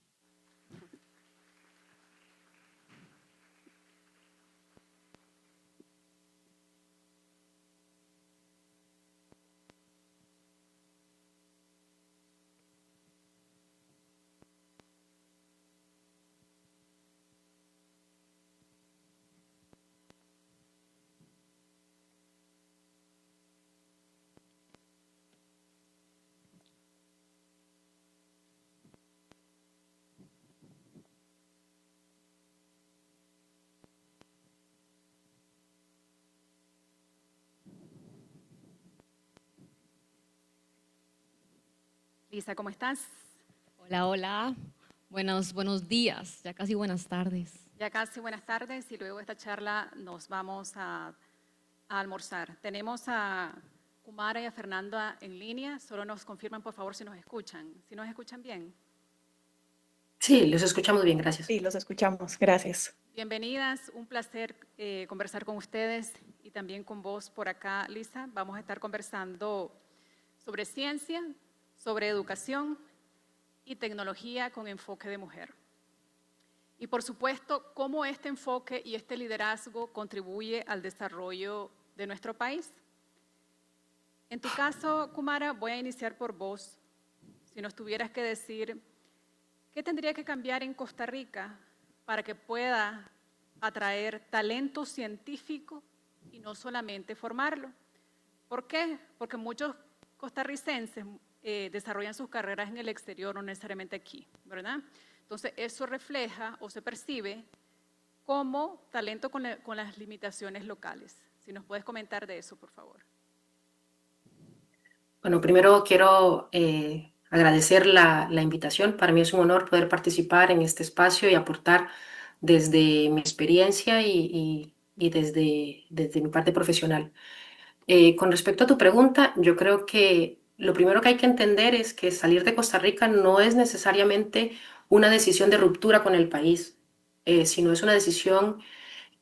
S4: Lisa, ¿cómo estás?
S7: Hola, hola. Buenos días, ya casi buenas tardes.
S4: Ya casi buenas tardes y luego de esta charla nos vamos a almorzar. Tenemos a Kumara y a Fernanda en línea. Solo nos confirman, por favor, si nos escuchan. ¿Si nos escuchan bien?
S8: Sí, los escuchamos bien, gracias.
S9: Sí, los escuchamos. Gracias.
S4: Bienvenidas, un placer conversar con ustedes y también con vos por acá, Lisa. Vamos a estar conversando sobre ciencia, sobre educación y tecnología con enfoque de mujer. Y por supuesto, cómo este enfoque y este liderazgo contribuye al desarrollo de nuestro país. En tu caso, Kumara, voy a iniciar por vos. Si nos tuvieras que decir, ¿qué tendría que cambiar en Costa Rica para que pueda atraer talento científico y no solamente formarlo? ¿Por qué? Porque muchos costarricenses desarrollan sus carreras en el exterior, no necesariamente aquí, ¿verdad? Entonces, eso refleja o se percibe como talento con las limitaciones locales. Si nos puedes comentar de eso, por favor.
S8: Bueno, primero quiero agradecer la invitación. Para mí es un honor poder participar en este espacio y aportar desde mi experiencia y desde mi parte profesional. Con respecto a tu pregunta, yo creo que lo primero que hay que entender es que salir de Costa Rica no es necesariamente una decisión de ruptura con el país, sino es una decisión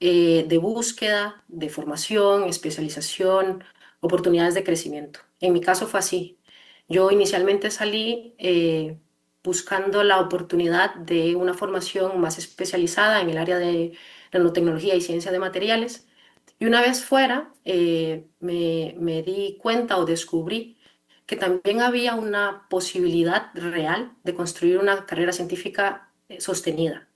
S8: de búsqueda, de formación, especialización, oportunidades de crecimiento. En mi caso fue así. Yo inicialmente salí buscando la oportunidad de una formación más especializada en el área de nanotecnología y ciencia de materiales. Y una vez fuera, me di cuenta o descubrí que también había una posibilidad real de construir una carrera científica sostenida,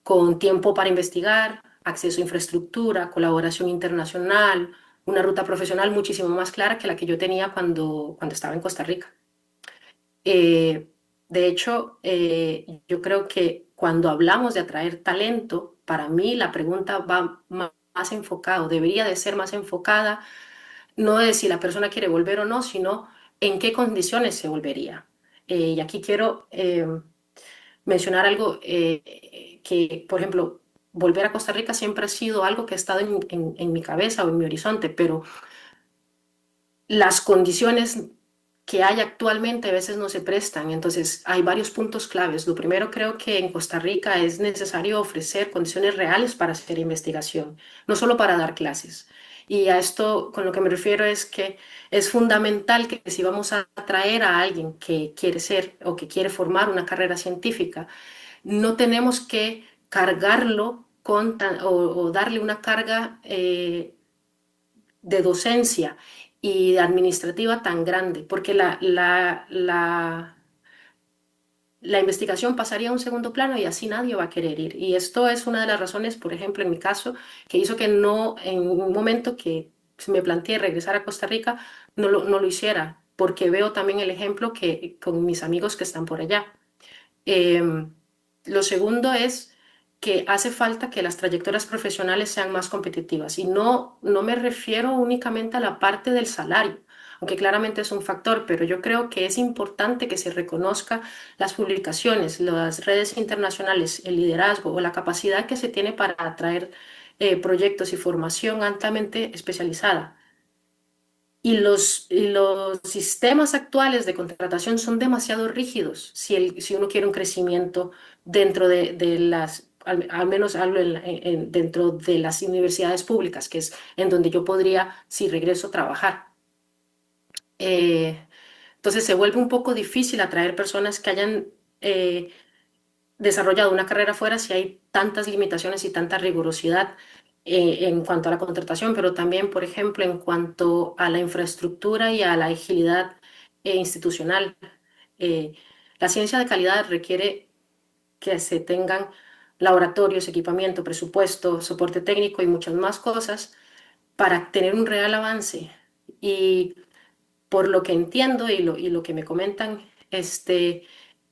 S8: con tiempo para investigar, acceso a infraestructura, colaboración internacional, una ruta profesional muchísimo más clara que la que yo tenía cuando estaba en Costa Rica. De hecho, yo creo que cuando hablamos de atraer talento, para mí la pregunta va más enfocada, debería de ser más enfocada, no de si la persona quiere volver o no, sino en qué condiciones se volvería. Y aquí quiero mencionar algo que, por ejemplo, volver a Costa Rica siempre ha sido algo que ha estado en mi cabeza o en mi horizonte, pero las condiciones que hay actualmente a veces no se prestan. Entonces, hay varios puntos claves. Lo primero, creo que en Costa Rica es necesario ofrecer condiciones reales para hacer investigación, no solo para dar clases. Y a esto, con lo que me refiero, es que es fundamental que si vamos a atraer a alguien que quiere ser o que quiere formar una carrera científica, no tenemos que cargarlo o darle una carga de docencia y administrativa tan grande, porque la investigación pasaría a un segundo plano y así nadie va a querer ir. Y esto es una de las razones, por ejemplo, en mi caso, que hizo que no, en un momento que me planteé regresar a Costa Rica, no lo hiciera, porque veo también el ejemplo que con mis amigos que están por allá. Lo segundo es que hace falta que las trayectorias profesionales sean más competitivas y no me refiero únicamente a la parte del salario, aunque claramente es un factor, pero yo creo que es importante que se reconozca las publicaciones, las redes internacionales, el liderazgo o la capacidad que se tiene para atraer proyectos y formación altamente especializada. Y los sistemas actuales de contratación son demasiado rígidos si uno quiere un crecimiento dentro de las, al menos hablo dentro de las universidades públicas, que es en donde yo podría, si regreso, trabajar. Entonces se vuelve un poco difícil atraer personas que hayan desarrollado una carrera fuera si hay tantas limitaciones y tanta rigurosidad en cuanto a la contratación, pero también, por ejemplo, en cuanto a la infraestructura y a la agilidad institucional. La ciencia de calidad requiere que se tengan laboratorios, equipamiento, presupuesto, soporte técnico y muchas más cosas para tener un real avance. Y por lo que entiendo y lo que me comentan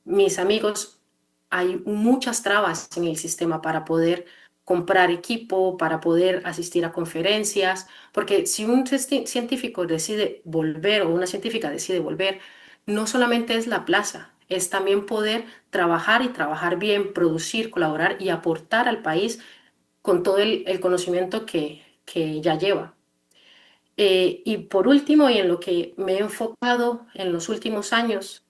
S8: mis amigos, hay muchas trabas en el sistema para poder comprar equipo, para poder asistir a conferencias, porque si un científico decide volver o una científica decide volver, no solamente es la plaza, es también poder trabajar y trabajar bien, producir, colaborar y aportar al país con todo el conocimiento que ya lleva. Y por último, y en lo que me he enfocado en los últimos años,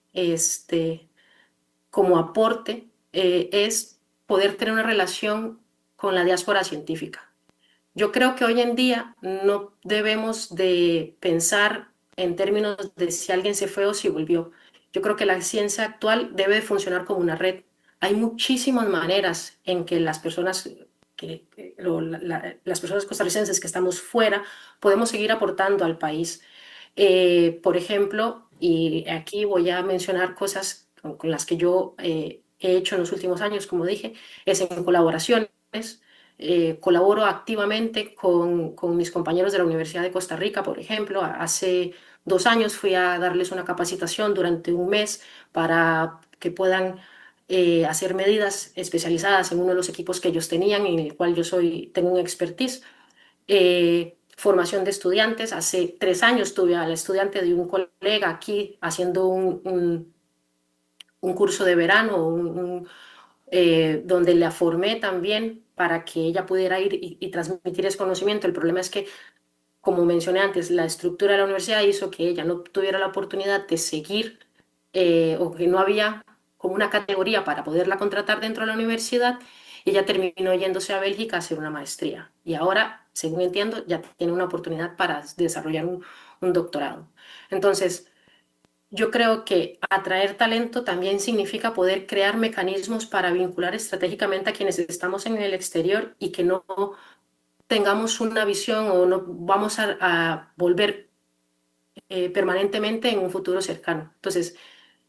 S8: como aporte, es poder tener una relación con la diáspora científica. Yo creo que hoy en día no debemos de pensar en términos de si alguien se fue o si volvió. Yo creo que la ciencia actual debe de funcionar como una red. Hay muchísimas maneras en que las personas, las personas costarricenses que estamos fuera podemos seguir aportando al país. Por ejemplo, y aquí voy a mencionar cosas con las que yo he hecho en los últimos años, como dije, es en colaboraciones. Colaboro activamente con mis compañeros de la Universidad de Costa Rica, por ejemplo. Hace 2 años fui a darles una capacitación durante un mes para que puedan hacer medidas especializadas en uno de los equipos que ellos tenían, en el cual yo tengo un expertise. Formación de estudiantes. Hace 3 años tuve al estudiante de un colega aquí haciendo un curso de verano, donde la formé también para que ella pudiera ir y transmitir ese conocimiento. El problema es que, como mencioné antes, la estructura de la universidad hizo que ella no tuviera la oportunidad de seguir o que no había como una categoría para poderla contratar dentro de la universidad. Ella terminó yéndose a Bélgica a hacer una maestría y ahora, según entiendo, ya tiene una oportunidad para desarrollar un doctorado. Entonces, yo creo que atraer talento también significa poder crear mecanismos para vincular estratégicamente a quienes estamos en el exterior y que no tengamos una visión o no vamos a volver permanentemente en un futuro cercano. Entonces,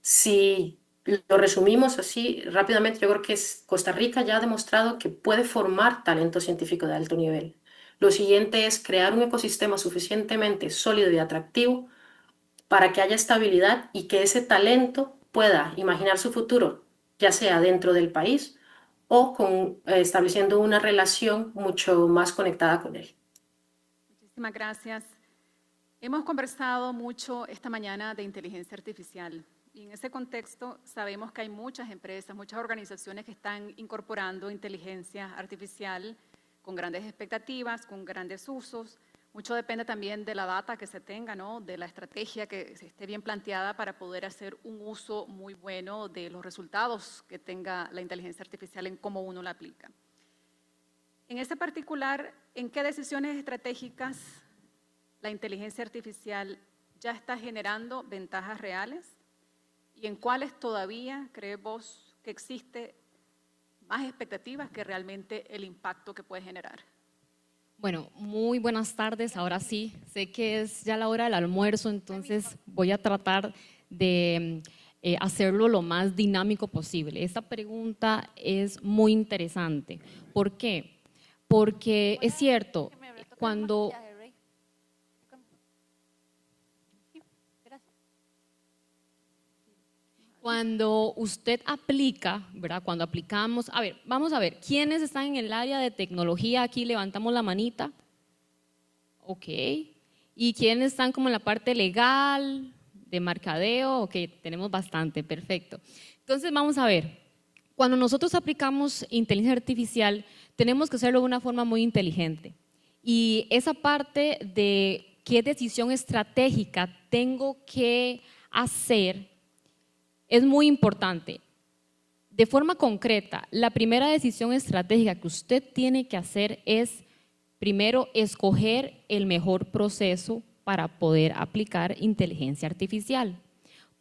S8: si lo resumimos así rápidamente, yo creo que Costa Rica ya ha demostrado que puede formar talento científico de alto nivel. Lo siguiente es crear un ecosistema suficientemente sólido y atractivo para que haya estabilidad y que ese talento pueda imaginar su futuro, ya sea dentro del país o estableciendo una relación mucho más conectada con él.
S4: Muchísimas gracias. Hemos conversado mucho esta mañana de inteligencia artificial y en ese contexto sabemos que hay muchas empresas, muchas organizaciones que están incorporando inteligencia artificial con grandes expectativas, con grandes usos. Mucho depende también de la data que se tenga, ¿no? De la estrategia que esté bien planteada para poder hacer un uso muy bueno de los resultados que tenga la inteligencia artificial en cómo uno la aplica. En este particular, ¿en qué decisiones estratégicas la inteligencia artificial ya está generando ventajas reales? ¿Y en cuáles todavía crees vos que existe más expectativas que realmente el impacto que puede generar?
S7: Bueno, muy buenas tardes. Ahora sí, sé que es ya la hora del almuerzo, entonces voy a tratar de hacerlo lo más dinámico posible. Esta pregunta es muy interesante. ¿Por qué? Porque es cierto, cuando usted aplica, ¿verdad? Cuando aplicamos, a ver, vamos a ver, ¿quiénes están en el área de tecnología? Aquí levantamos la manita. Ok. ¿Y quiénes están como en la parte legal, de mercadeo? Ok, tenemos bastante, perfecto. Entonces vamos a ver, cuando nosotros aplicamos inteligencia artificial, tenemos que hacerlo de una forma muy inteligente. Y esa parte de qué decisión estratégica tengo que hacer es muy importante. De forma concreta, la primera decisión estratégica que usted tiene que hacer es, primero, escoger el mejor proceso para poder aplicar inteligencia artificial.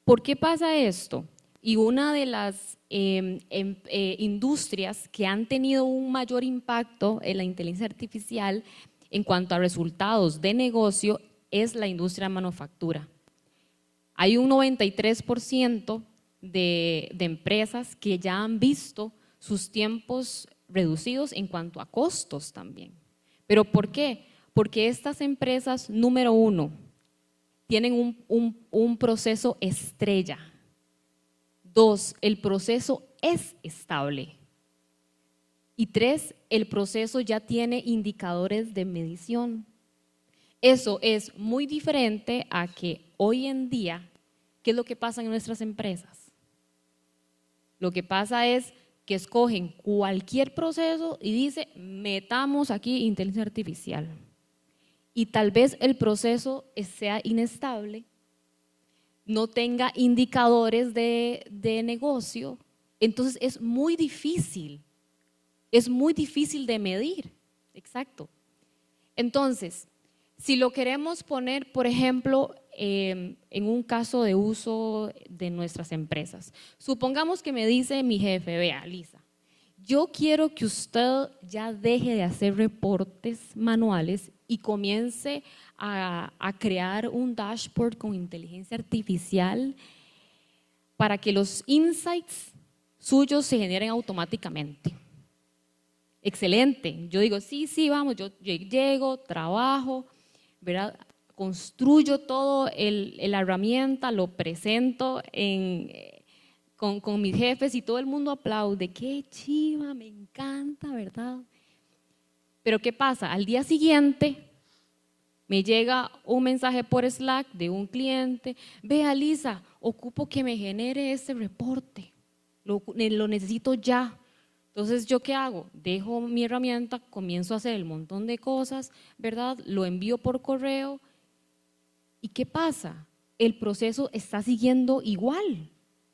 S7: ¿Por qué pasa esto? Y una de las industrias que han tenido un mayor impacto en la inteligencia artificial en cuanto a resultados de negocio es la industria de manufactura. Hay un 93% de empresas que ya han visto sus tiempos reducidos en cuanto a costos también. ¿Pero por qué? Porque estas empresas, número uno, tienen un proceso estrella. 2, el proceso es estable. Y 3, el proceso ya tiene indicadores de medición. Eso es muy diferente a que hoy en día ¿qué es lo que pasa en nuestras empresas? Lo que pasa es que escogen cualquier proceso y dice, metamos aquí inteligencia artificial. Y tal vez el proceso sea inestable, no tenga indicadores de negocio, entonces es muy difícil de medir. Exacto. Entonces, si lo queremos poner, por ejemplo, en un caso de uso de nuestras empresas, supongamos que me dice mi jefe, vea, Lisa, yo quiero que usted ya deje de hacer reportes manuales y comience a crear un dashboard con inteligencia artificial para que los insights suyos se generen automáticamente. Excelente. Yo digo, sí, vamos, yo llego, trabajo, ¿verdad? Construyo todo la herramienta, lo presento con mis jefes y todo el mundo aplaude. ¡Qué chiva! Me encanta, ¿verdad? Pero ¿qué pasa? Al día siguiente me llega un mensaje por Slack de un cliente. Vea, Lisa, ocupo que me genere este reporte. Lo necesito ya. Entonces, ¿yo qué hago? Dejo mi herramienta, comienzo a hacer el montón de cosas, ¿verdad? Lo envío por correo. ¿Y qué pasa? El proceso está siguiendo igual.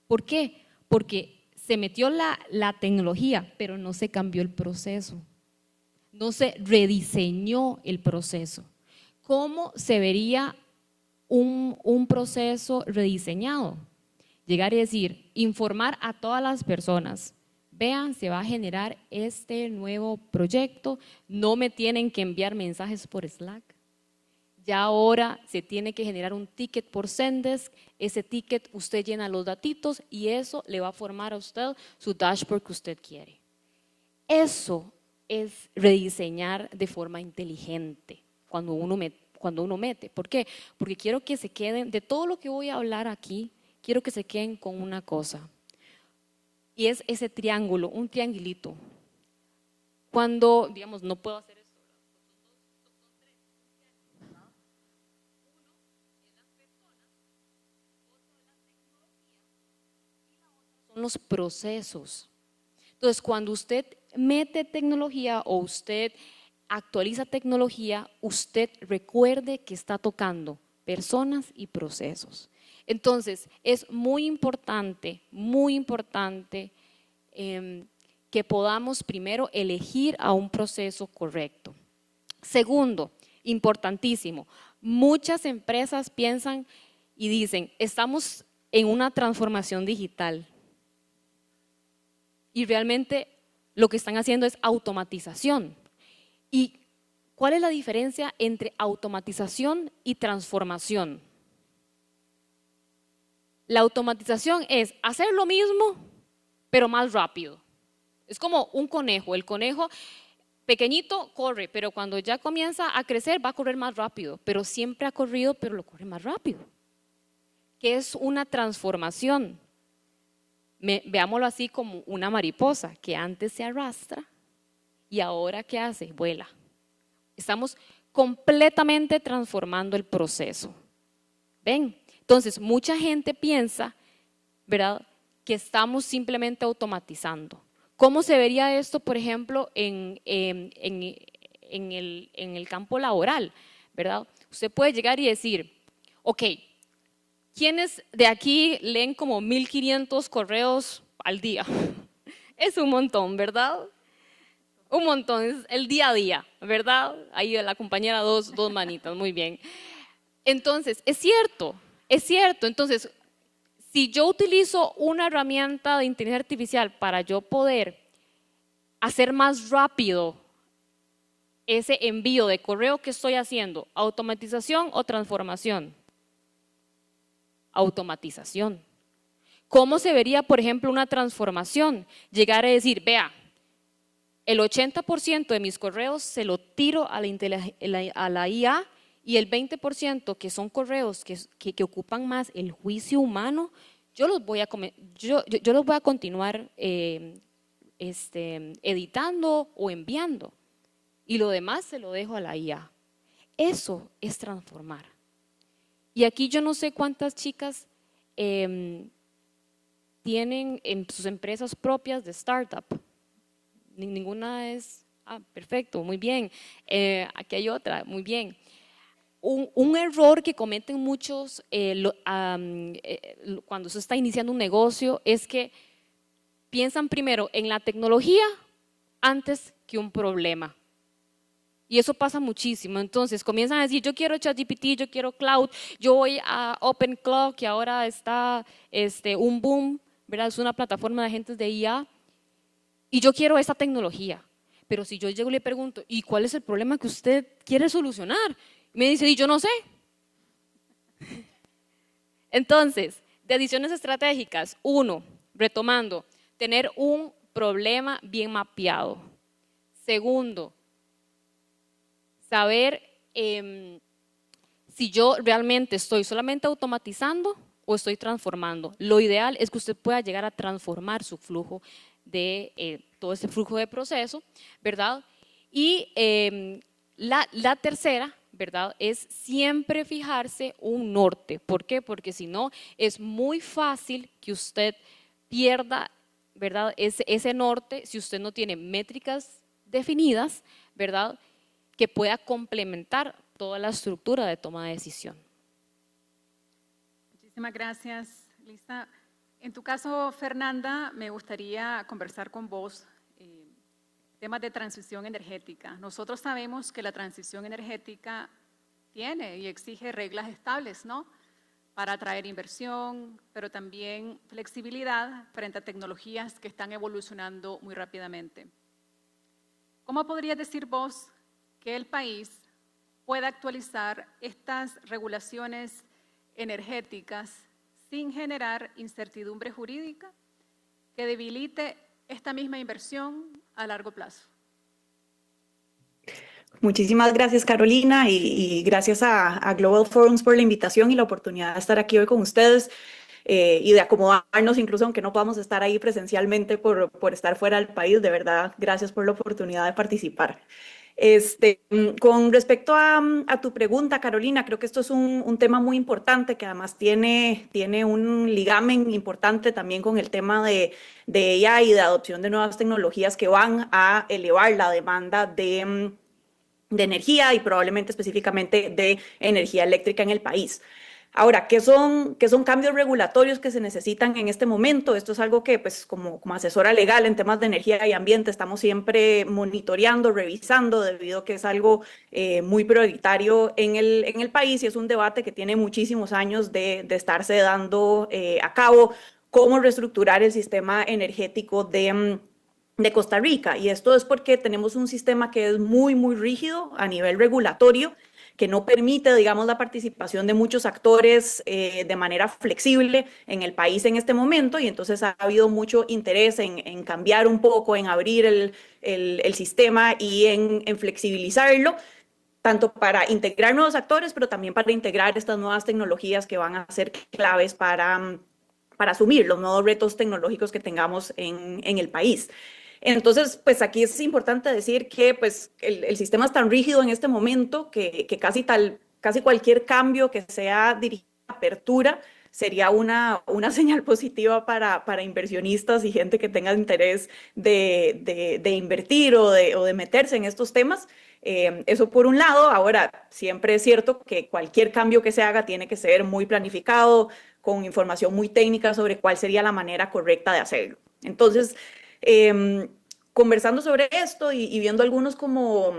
S7: ¿Por qué? Porque se metió la tecnología, pero no se cambió el proceso. No se rediseñó el proceso. ¿Cómo se vería un proceso rediseñado? Llegar y decir, informar a todas las personas, vean, se va a generar este nuevo proyecto, no me tienen que enviar mensajes por Slack. Ya ahora se tiene que generar un ticket por Zendesk, ese ticket usted llena los datitos y eso le va a formar a usted su dashboard que usted quiere. Eso es rediseñar de forma inteligente cuando uno mete. ¿Por qué? Porque quiero que se queden, de todo lo que voy a hablar aquí, quiero que se queden con una cosa. Y es ese triángulo, un triangulito. Cuando, digamos, no puedo hacer esto, son los procesos. Entonces, cuando usted mete tecnología o usted actualiza tecnología, usted recuerde que está tocando personas y procesos. Entonces, es muy importante que podamos primero elegir a un proceso correcto. Segundo, importantísimo, muchas empresas piensan y dicen, estamos en una transformación digital. Y realmente lo que están haciendo es automatización. ¿Y cuál es la diferencia entre automatización y transformación? La automatización es hacer lo mismo, pero más rápido. Es como un conejo. El conejo pequeñito corre, pero cuando ya comienza a crecer va a correr más rápido. Pero siempre ha corrido, pero lo corre más rápido. ¿Qué es una transformación? Veámoslo así como una mariposa que antes se arrastra y ahora ¿qué hace? Vuela. Estamos completamente transformando el proceso. ¿Ven? Entonces, mucha gente piensa, ¿verdad?, que estamos simplemente automatizando. ¿Cómo se vería esto, por ejemplo, en el campo laboral? ¿Verdad? Usted puede llegar y decir, ok, ¿quiénes de aquí leen como 1500 correos al día? Es un montón, ¿verdad? Un montón, es el día a día, ¿verdad? Ahí la compañera dos manitas, muy bien. Entonces, es cierto. Entonces, si yo utilizo una herramienta de inteligencia artificial para yo poder hacer más rápido ese envío de correo que estoy haciendo, ¿automatización o transformación? Automatización. ¿Cómo se vería, por ejemplo, una transformación? Llegar a decir, vea, el 80% de mis correos se lo tiro a la IA y el 20% que son correos que ocupan más el juicio humano, yo los voy a continuar editando o enviando y lo demás se lo dejo a la IA. Eso es transformar. Y aquí yo no sé cuántas chicas tienen en sus empresas propias de startup. Ninguna es, perfecto, muy bien. Aquí hay otra, muy bien. Un error que cometen muchos cuando se está iniciando un negocio es que piensan primero en la tecnología antes que un problema. Y eso pasa muchísimo. Entonces comienzan a decir, yo quiero ChatGPT, yo quiero cloud, yo voy a OpenCloud, que ahora está un boom, ¿verdad? Es una plataforma de agentes de IA, y yo quiero esa tecnología. Pero si yo llego y le pregunto, ¿y cuál es el problema que usted quiere solucionar? Me dice, y yo no sé. Entonces, decisiones estratégicas. 1, retomando, tener un problema bien mapeado. 2, saber si yo realmente estoy solamente automatizando o estoy transformando. Lo ideal es que usted pueda llegar a transformar su flujo de todo ese flujo de proceso, ¿verdad? Y la tercera, ¿verdad? Es siempre fijarse un norte. ¿Por qué? Porque si no, es muy fácil que usted pierda, ¿verdad? Ese norte si usted no tiene métricas definidas, ¿verdad? Que pueda complementar toda la estructura de toma de decisión.
S4: Muchísimas gracias, Lisa. En tu caso, Fernanda, me gustaría conversar con vos temas de transición energética. Nosotros sabemos que la transición energética tiene y exige reglas estables, ¿no? Para atraer inversión, pero también flexibilidad frente a tecnologías que están evolucionando muy rápidamente. ¿Cómo podrías decir vos que el país pueda actualizar estas regulaciones energéticas sin generar incertidumbre jurídica que debilite esta misma inversión a largo plazo?
S9: Muchísimas gracias, Carolina, y gracias a Global Forums por la invitación y la oportunidad de estar aquí hoy con ustedes y de acomodarnos, incluso aunque no podamos estar ahí presencialmente por estar fuera del país. De verdad, gracias por la oportunidad de participar. Con respecto a tu pregunta, Carolina, creo que esto es un tema muy importante que además tiene un ligamen importante también con el tema de AI y de adopción de nuevas tecnologías que van a elevar la demanda de energía y probablemente específicamente de energía eléctrica en el país. Ahora, ¿qué son cambios regulatorios que se necesitan en este momento? Esto es algo que, pues, como asesora legal en temas de energía y ambiente, estamos siempre monitoreando, revisando, debido a que es algo muy prioritario en el país y es un debate que tiene muchísimos años de estarse dando a cabo, cómo reestructurar el sistema energético de Costa Rica. Y esto es porque tenemos un sistema que es muy, muy rígido a nivel regulatorio, que no permite, digamos, la participación de muchos actores de manera flexible en el país en este momento, y entonces ha habido mucho interés en cambiar un poco, en abrir el sistema y en flexibilizarlo, tanto para integrar nuevos actores, pero también para integrar estas nuevas tecnologías que van a ser claves para asumir los nuevos retos tecnológicos que tengamos en el país. Entonces, pues aquí es importante decir que pues, el sistema es tan rígido en este momento que casi cualquier cambio que sea dirigido a apertura sería una señal positiva para inversionistas y gente que tenga interés de invertir o de meterse en estos temas. Eso por un lado. Ahora, siempre es cierto que cualquier cambio que se haga tiene que ser muy planificado, con información muy técnica sobre cuál sería la manera correcta de hacerlo. Entonces, conversando sobre esto y viendo algunos como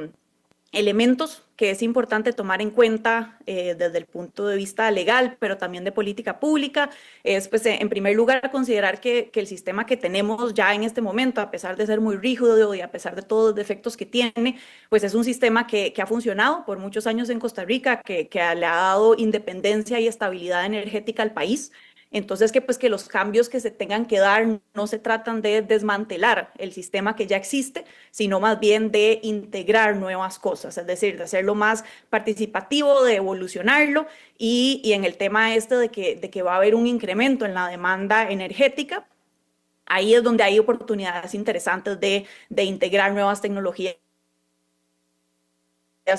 S9: elementos que es importante tomar en cuenta desde el punto de vista legal, pero también de política pública, es pues en primer lugar considerar que el sistema que tenemos ya en este momento, a pesar de ser muy rígido y a pesar de todos los defectos que tiene, pues es un sistema que ha funcionado por muchos años en Costa Rica, que le ha dado independencia y estabilidad energética al país. Entonces, que los cambios que se tengan que dar no se tratan de desmantelar el sistema que ya existe, sino más bien de integrar nuevas cosas, es decir, de hacerlo más participativo, de evolucionarlo y en el tema de que va a haber un incremento en la demanda energética, ahí es donde hay oportunidades interesantes de integrar nuevas tecnologías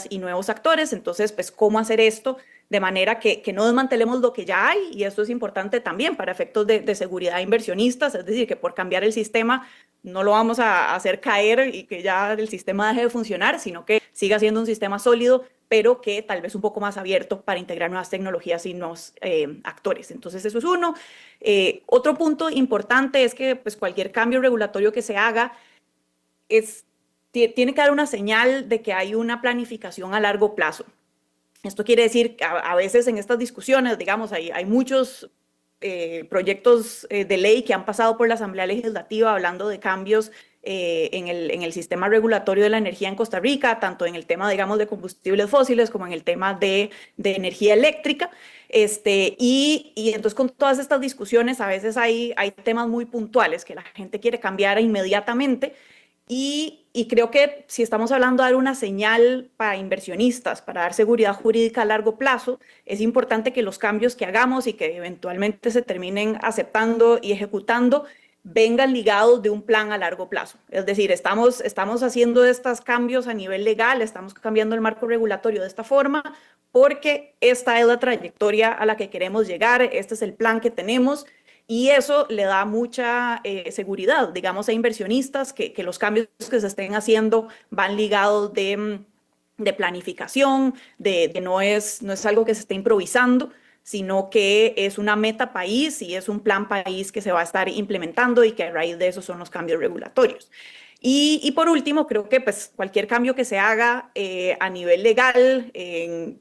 S9: y nuevos actores. Entonces, pues, ¿cómo hacer esto de manera que no desmantelemos lo que ya hay, y esto es importante también para efectos de seguridad de inversionistas, es decir, que por cambiar el sistema no lo vamos a hacer caer y que ya el sistema deje de funcionar, sino que siga siendo un sistema sólido, pero que tal vez un poco más abierto para integrar nuevas tecnologías y nuevos actores. Entonces, eso es uno. Otro punto importante es que pues, cualquier cambio regulatorio que se haga tiene que dar una señal de que hay una planificación a largo plazo. Esto quiere decir que a veces en estas discusiones, digamos, hay muchos proyectos de ley que han pasado por la Asamblea Legislativa hablando de cambios en el sistema regulatorio de la energía en Costa Rica, tanto en el tema, digamos, de combustibles fósiles como en el tema de energía eléctrica. Y entonces con todas estas discusiones a veces hay temas muy puntuales que la gente quiere cambiar inmediatamente. Y creo que si estamos hablando de dar una señal para inversionistas, para dar seguridad jurídica a largo plazo, es importante que los cambios que hagamos y que eventualmente se terminen aceptando y ejecutando vengan ligados de un plan a largo plazo. Es decir, estamos haciendo estos cambios a nivel legal, estamos cambiando el marco regulatorio de esta forma, porque esta es la trayectoria a la que queremos llegar, este es el plan que tenemos. Y eso le da mucha seguridad, digamos, a inversionistas que los cambios que se estén haciendo van ligados de planificación, no es algo que se esté improvisando, sino que es una meta país y es un plan país que se va a estar implementando y que a raíz de eso son los cambios regulatorios. Y por último, creo que pues, cualquier cambio que se haga a nivel legal,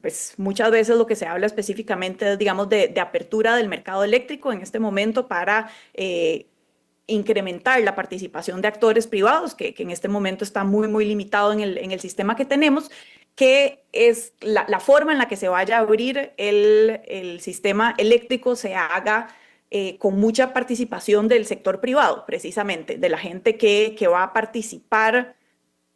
S9: pues, muchas veces lo que se habla específicamente es, digamos, de apertura del mercado eléctrico en este momento para incrementar la participación de actores privados, que en este momento está muy, muy limitado en el sistema que tenemos, que es la forma en la que se vaya a abrir el sistema eléctrico se haga con mucha participación del sector privado, precisamente, de la gente que va a participar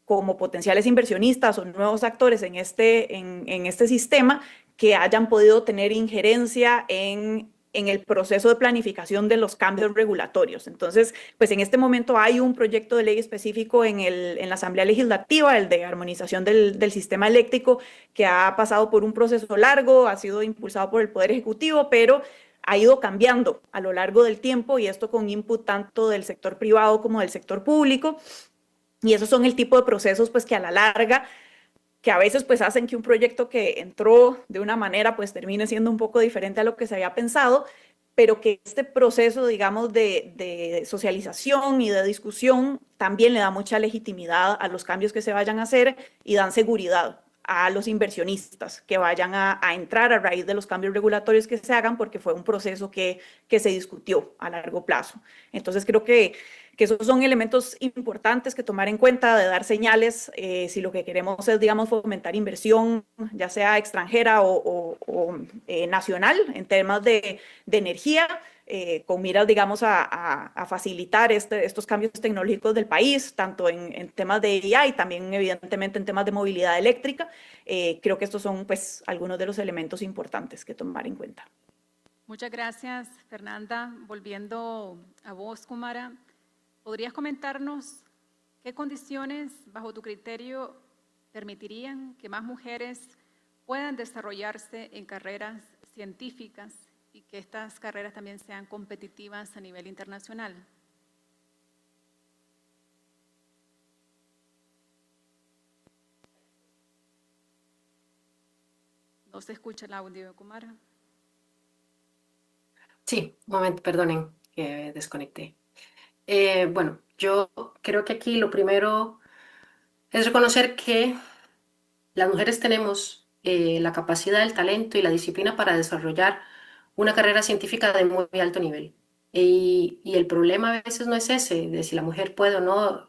S9: como potenciales inversionistas o nuevos actores en este sistema, que hayan podido tener injerencia en el proceso de planificación de los cambios regulatorios. Entonces, pues en este momento hay un proyecto de ley específico en la Asamblea Legislativa, el de armonización del sistema eléctrico, que ha pasado por un proceso largo, ha sido impulsado por el Poder Ejecutivo, pero ha ido cambiando a lo largo del tiempo, y esto con input tanto del sector privado como del sector público. Y esos son el tipo de procesos pues, que a la larga, que a veces pues, hacen que un proyecto que entró de una manera pues, termine siendo un poco diferente a lo que se había pensado, pero que este proceso, digamos, de socialización y de discusión también le da mucha legitimidad a los cambios que se vayan a hacer y dan seguridad a los inversionistas que vayan a entrar a raíz de los cambios regulatorios que se hagan, porque fue un proceso que se discutió a largo plazo. Entonces creo que esos son elementos importantes que tomar en cuenta, de dar señales si lo que queremos es, digamos, fomentar inversión, ya sea extranjera o nacional, en temas de energía, con miras, digamos, a facilitar estos cambios tecnológicos del país, tanto en temas de AI, también evidentemente en temas de movilidad eléctrica. Creo que estos son pues, algunos de los elementos importantes que tomar en cuenta.
S4: Muchas gracias, Fernanda. Volviendo a vos, Kumara, ¿podrías comentarnos qué condiciones, bajo tu criterio, permitirían que más mujeres puedan desarrollarse en carreras científicas y que estas carreras también sean competitivas a nivel internacional? No se escucha el audio, Kumara.
S8: Sí, un momento, perdonen que desconecté. Bueno, yo creo que aquí lo primero es reconocer que las mujeres tenemos la capacidad, el talento y la disciplina para desarrollar una carrera científica de muy alto nivel. Y el problema a veces no es ese, de si la mujer puede o no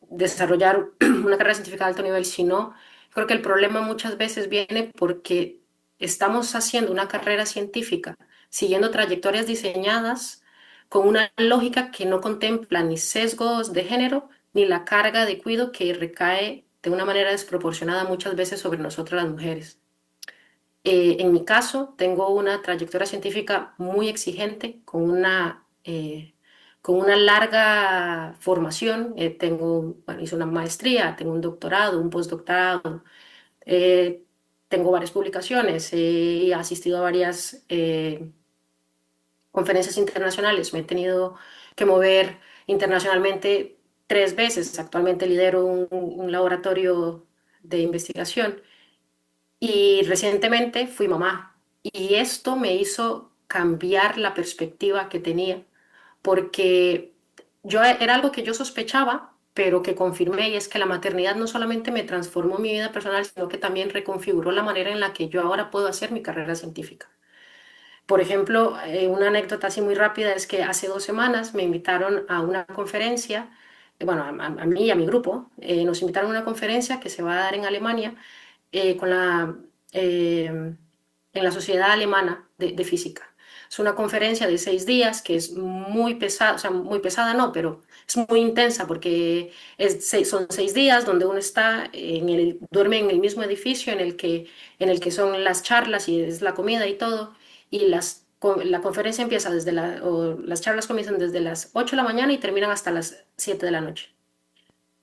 S8: desarrollar una carrera científica de alto nivel, sino creo que el problema muchas veces viene porque estamos haciendo una carrera científica siguiendo trayectorias diseñadas con una lógica que no contempla ni sesgos de género ni la carga de cuidado que recae de una manera desproporcionada muchas veces sobre nosotras las mujeres. En mi caso, tengo una trayectoria científica muy exigente, con una larga formación. Hice una maestría, tengo un doctorado, un postdoctorado. tengo varias publicaciones, he asistido a varias conferencias internacionales, me he tenido que mover internacionalmente 3 veces. Actualmente lidero un laboratorio de investigación y recientemente fui mamá. Y esto me hizo cambiar la perspectiva que tenía, porque era algo que yo sospechaba, pero que confirmé, y es que la maternidad no solamente me transformó mi vida personal, sino que también reconfiguró la manera en la que yo ahora puedo hacer mi carrera científica. Por ejemplo, una anécdota así muy rápida es que hace 2 semanas me invitaron a una conferencia, bueno, a mí y a mi grupo, nos invitaron a una conferencia que se va a dar en Alemania con en la Sociedad Alemana de Física. Es una conferencia de 6 días que es muy pesada, o sea, muy pesada no, pero es muy intensa porque son 6 días donde uno está duerme en el mismo edificio en el que son las charlas y es la comida y todo, y la conferencia empieza las charlas comienzan desde las 8 de la mañana y terminan hasta las 7 de la noche.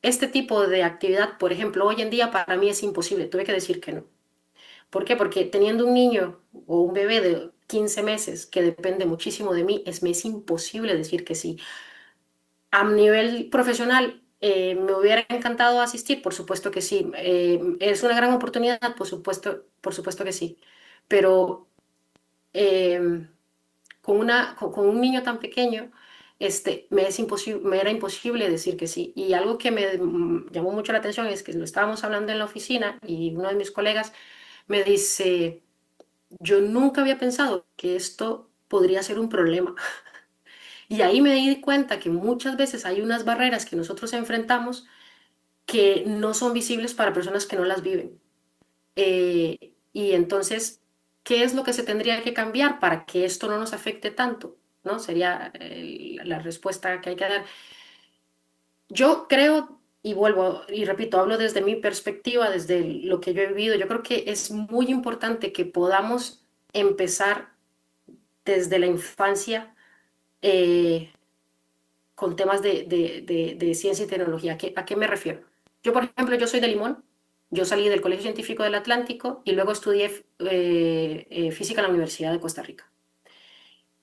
S8: Este tipo de actividad, por ejemplo, hoy en día para mí es imposible, tuve que decir que no. ¿Por qué? Porque teniendo un niño o un bebé de 15 meses que depende muchísimo de mí, me es imposible decir que sí. A nivel profesional, ¿me hubiera encantado asistir? Por supuesto que sí. ¿Es una gran oportunidad? Por supuesto que sí. Pero eh, con un niño tan pequeño, me era imposible decir que sí. Y algo que me llamó mucho la atención es que lo estábamos hablando en la oficina y uno de mis colegas me dice, yo nunca había pensado que esto podría ser un problema. Y ahí me di cuenta que muchas veces hay unas barreras que nosotros enfrentamos que no son visibles para personas que no las viven. Y entonces, ¿qué es lo que se tendría que cambiar para que esto no nos afecte tanto? ¿No? Sería la respuesta que hay que dar. Yo creo, y vuelvo y repito, hablo desde mi perspectiva, desde lo que yo he vivido, yo creo que es muy importante que podamos empezar desde la infancia con temas de ciencia y tecnología. ¿A qué me refiero? Yo, por ejemplo, yo soy de Limón, yo salí del Colegio Científico del Atlántico y luego estudié física en la Universidad de Costa Rica.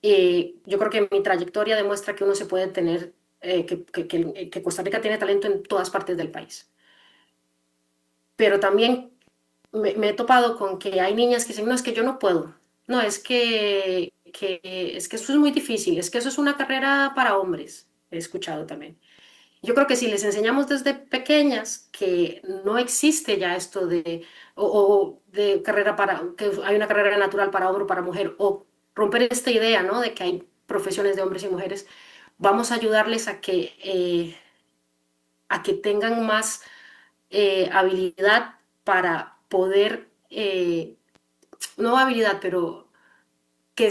S8: Yo creo que mi trayectoria demuestra que uno se puede tener, que Costa Rica tiene talento en todas partes del país. Pero también me he topado con que hay niñas que dicen, no, es que yo no puedo, no, es que eso es muy difícil, es que eso es una carrera para hombres, he escuchado también. Yo creo que si les enseñamos desde pequeñas que no existe ya esto o de carrera que hay una carrera natural para hombre o para mujer, o romper esta idea, ¿no? De que hay profesiones de hombres y mujeres, vamos a ayudarles a que tengan más habilidad para poder, no habilidad, pero que,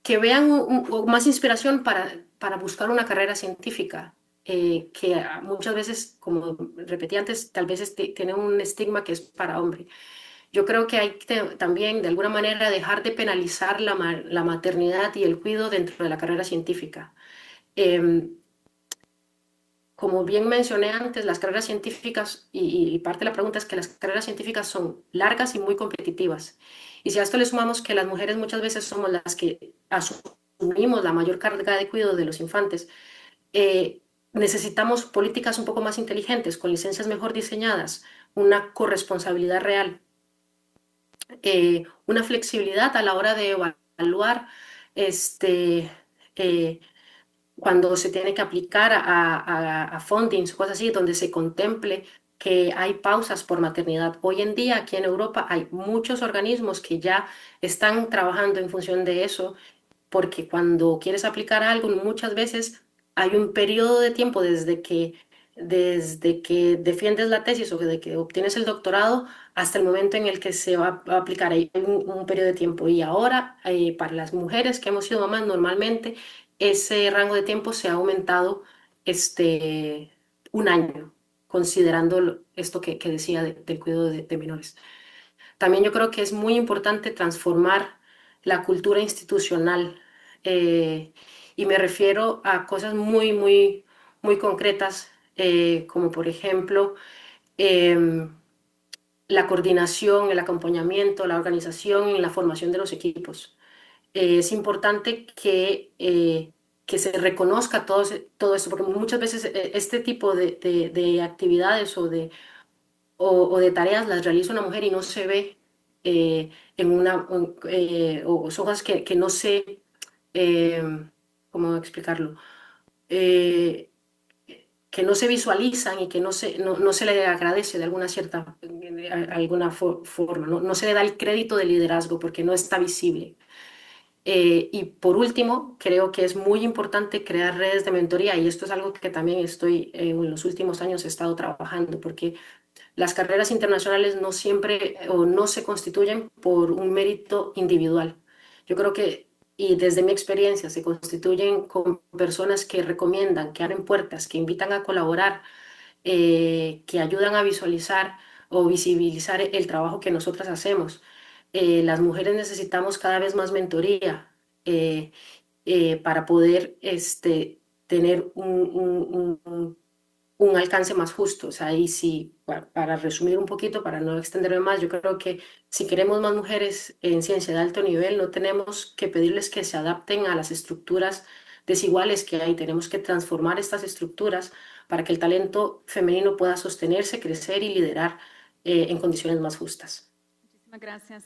S8: que vean más inspiración para buscar una carrera científica, que muchas veces, como repetí antes, tal vez tiene un estigma que es para hombre. Yo creo que hay que también, de alguna manera, dejar de penalizar la maternidad y el cuidado dentro de la carrera científica. Como bien mencioné antes, las carreras científicas, y parte de la pregunta es que las carreras científicas son largas y muy competitivas. Y si a esto le sumamos que las mujeres muchas veces somos las que asumimos la mayor carga de cuidado de los infantes, necesitamos políticas un poco más inteligentes, con licencias mejor diseñadas, una corresponsabilidad real, una flexibilidad a la hora de evaluar cuando se tiene que aplicar a fundings, cosas así, donde se contemple que hay pausas por maternidad. Hoy en día, aquí en Europa, hay muchos organismos que ya están trabajando en función de eso, porque cuando quieres aplicar algo, muchas veces hay un periodo de tiempo desde que defiendes la tesis o de que obtienes el doctorado hasta el momento en el que se va a aplicar. Hay un periodo de tiempo. Y ahora, para las mujeres que hemos sido mamás, normalmente ese rango de tiempo se ha aumentado 1 año, considerando esto que decía del cuidado de menores. También yo creo que es muy importante transformar la cultura institucional, y me refiero a cosas muy, muy, muy concretas, como por ejemplo la coordinación, el acompañamiento, la organización y la formación de los equipos. Es importante que se reconozca todo esto, porque muchas veces este tipo de actividades o de tareas las realiza una mujer y no se ve o son cosas que no sé, ¿cómo explicarlo? Que no se visualizan y que no se le agradece de alguna forma, no se le da el crédito de liderazgo porque no está visible. Y por último, creo que es muy importante crear redes de mentoría, y esto es algo que también en los últimos años he estado trabajando, porque las carreras internacionales no siempre o no se constituyen por un mérito individual. Yo creo que, y desde mi experiencia, se constituyen con personas que recomiendan, que abren puertas, que invitan a colaborar, que ayudan a visualizar o visibilizar el trabajo que nosotras hacemos. Las mujeres necesitamos cada vez más mentoría para poder tener un alcance más justo. O sea, y si, para resumir un poquito, para no extenderme más, yo creo que si queremos más mujeres en ciencia de alto nivel, no tenemos que pedirles que se adapten a las estructuras desiguales que hay. Tenemos que transformar estas estructuras para que el talento femenino pueda sostenerse, crecer y liderar en condiciones más justas.
S4: Muchísimas gracias.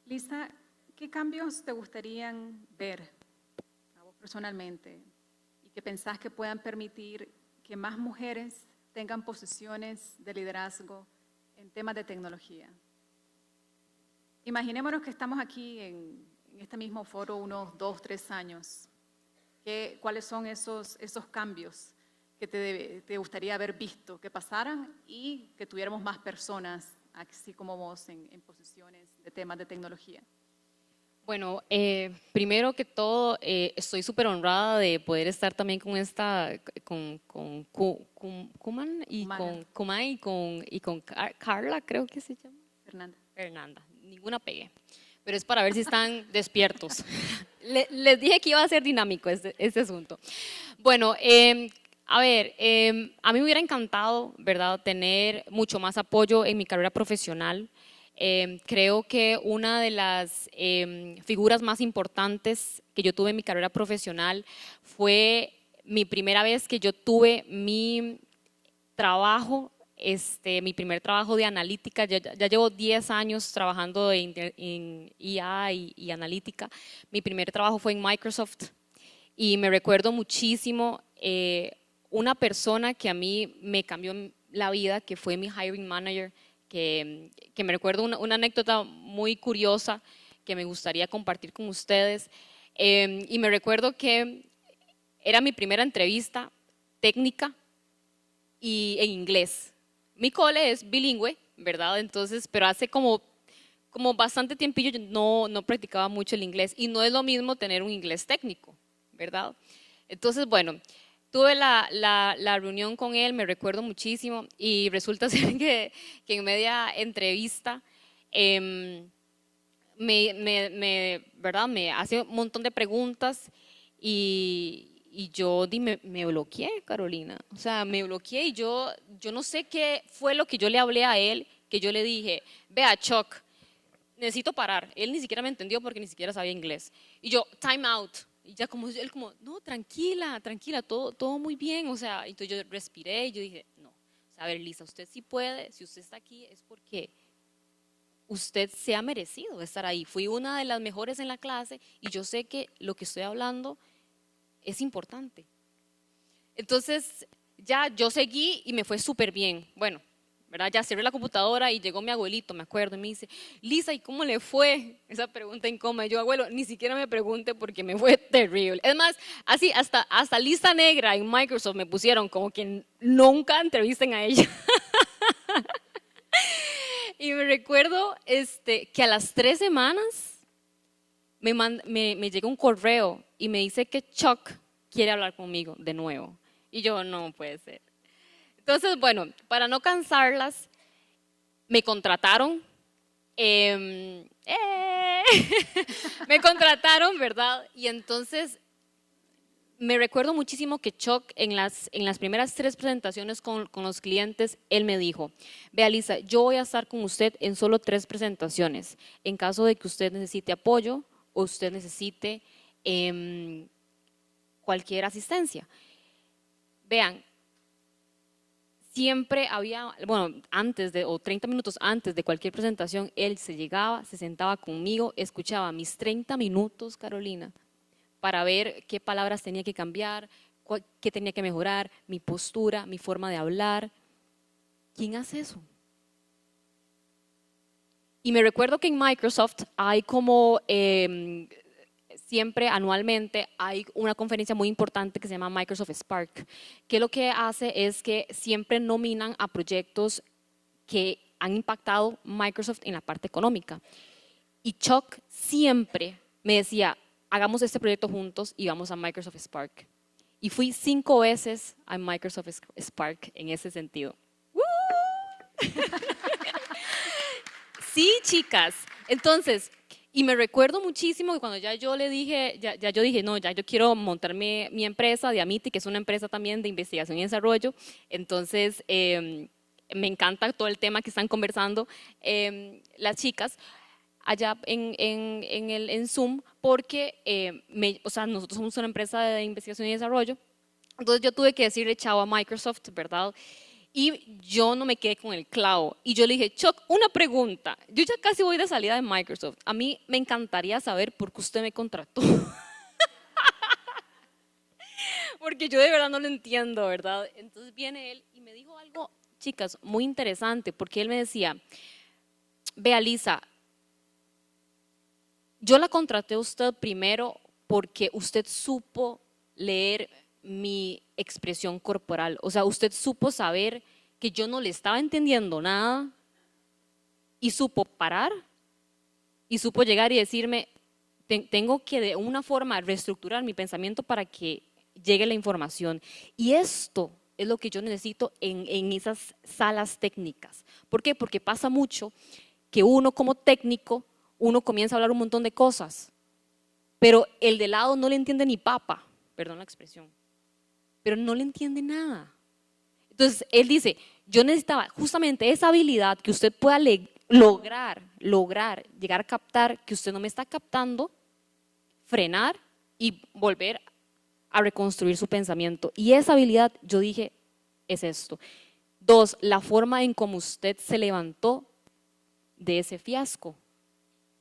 S4: Lisa, ¿qué cambios te gustarían ver a vos personalmente y que pensás que puedan permitir que más mujeres tengan posiciones de liderazgo en temas de tecnología? Imaginémonos que estamos aquí en este mismo foro unos 2, 3 años. ¿Cuáles son esos cambios que te gustaría haber visto que pasaran y que tuviéramos más personas, así como vos, en posiciones de temas de tecnología?
S7: Bueno, primero que todo, estoy súper honrada de poder estar también con Kuman y con Carla, creo que se llama. Fernanda, ninguna pegué, pero es para ver si están despiertos. Les dije que iba a ser dinámico este asunto. Bueno, a ver, a mí me hubiera encantado, ¿verdad?, tener mucho más apoyo en mi carrera profesional. Creo que una de las figuras más importantes que yo tuve en mi carrera profesional fue mi primera vez que yo tuve mi trabajo, mi primer trabajo de analítica. Ya llevo 10 años trabajando en IA y analítica. Mi primer trabajo fue en Microsoft y me recuerdo muchísimo una persona que a mí me cambió la vida, que fue mi hiring manager, que me recuerdo una anécdota muy curiosa que me gustaría compartir con ustedes. Y me recuerdo que era mi primera entrevista técnica y en inglés. Mi cole es bilingüe, ¿verdad? Entonces, pero hace como bastante tiempillo yo no practicaba mucho el inglés, y no es lo mismo tener un inglés técnico, ¿verdad? Entonces, bueno, tuve la reunión con él, me recuerdo muchísimo, y resulta ser que en media entrevista ¿verdad?, me hace un montón de preguntas y yo me bloqueé, Carolina. O sea, me bloqueé y yo no sé qué fue lo que yo le hablé a él, que yo le dije, vea, Chuck, necesito parar. Él ni siquiera me entendió porque ni siquiera sabía inglés. Y yo, time out. Y ya él no, tranquila, todo muy bien. O sea, entonces yo respiré y yo dije, no. O sea, a ver, Lisa, usted sí puede, si usted está aquí es porque usted se ha merecido estar ahí. Fui una de las mejores en la clase y yo sé que lo que estoy hablando es importante. Entonces ya yo seguí y me fue súper bien. Bueno, ¿verdad? Ya cerré la computadora y llegó mi abuelito, me acuerdo, y me dice, Lisa, ¿y cómo le fue? Esa pregunta incómoda. Y yo, abuelo, ni siquiera me pregunte porque me fue terrible. Es más, así hasta lista negra en Microsoft me pusieron, como que nunca entrevisten a ella. Y me recuerdo que a las 3 semanas me llega un correo y me dice que Chuck quiere hablar conmigo de nuevo. Y yo, no puede ser. Entonces, bueno, para no cansarlas, me contrataron. Me contrataron, ¿verdad? Y entonces Me recuerdo muchísimo que Chuck en las primeras 3 presentaciones con los clientes, él me dijo, vea Lisa, yo voy a estar con usted en solo 3 presentaciones. En caso de que usted necesite apoyo o usted necesite cualquier asistencia. Vean, siempre había, bueno, o 30 minutos antes de cualquier presentación, él se llegaba, se sentaba conmigo, escuchaba mis 30 minutos, Carolina, para ver qué palabras tenía que cambiar, qué tenía que mejorar, mi postura, mi forma de hablar. ¿Quién hace eso? Y me recuerdo que en Microsoft hay como, siempre anualmente, hay una conferencia muy importante que se llama Microsoft Spark, que lo que hace es que siempre nominan a proyectos que han impactado Microsoft en la parte económica. Y Chuck siempre me decía, hagamos este proyecto juntos y vamos a Microsoft Spark. Y fui 5 veces a Microsoft Spark en ese sentido. Sí, chicas. Entonces, y me recuerdo muchísimo que cuando ya yo le dije, ya yo dije, no, ya yo quiero montar mi empresa, Diamiti, que es una empresa también de investigación y desarrollo. Entonces, me encanta todo el tema que están conversando las chicas allá en Zoom, porque o sea, nosotros somos una empresa de investigación y desarrollo, entonces yo tuve que decirle chao a Microsoft, ¿verdad? Y yo no me quedé con el clavo, y yo le dije, Chuck, una pregunta, yo ya casi voy de salida de Microsoft, a mí me encantaría saber por qué usted me contrató, porque yo de verdad no lo entiendo, ¿verdad? Entonces viene él y me dijo algo, chicas, muy interesante, porque él me decía, vea Lisa, yo la contraté a usted primero porque usted supo leer mi expresión corporal. O sea, usted supo saber que yo no le estaba entendiendo nada y supo parar y supo llegar y decirme, tengo que de una forma reestructurar mi pensamiento para que llegue la información. Y esto es lo que yo necesito en esas salas técnicas. ¿Por qué? Porque pasa mucho que uno como técnico, uno comienza a hablar un montón de cosas, pero el de lado no le entiende ni papa, perdón la expresión, pero no le entiende nada. Entonces, él dice, yo necesitaba justamente esa habilidad que usted pueda lograr, llegar a captar que usted no me está captando, frenar y volver a reconstruir su pensamiento. Y esa habilidad, yo dije, es esto. 2, la forma en cómo usted se levantó de ese fiasco.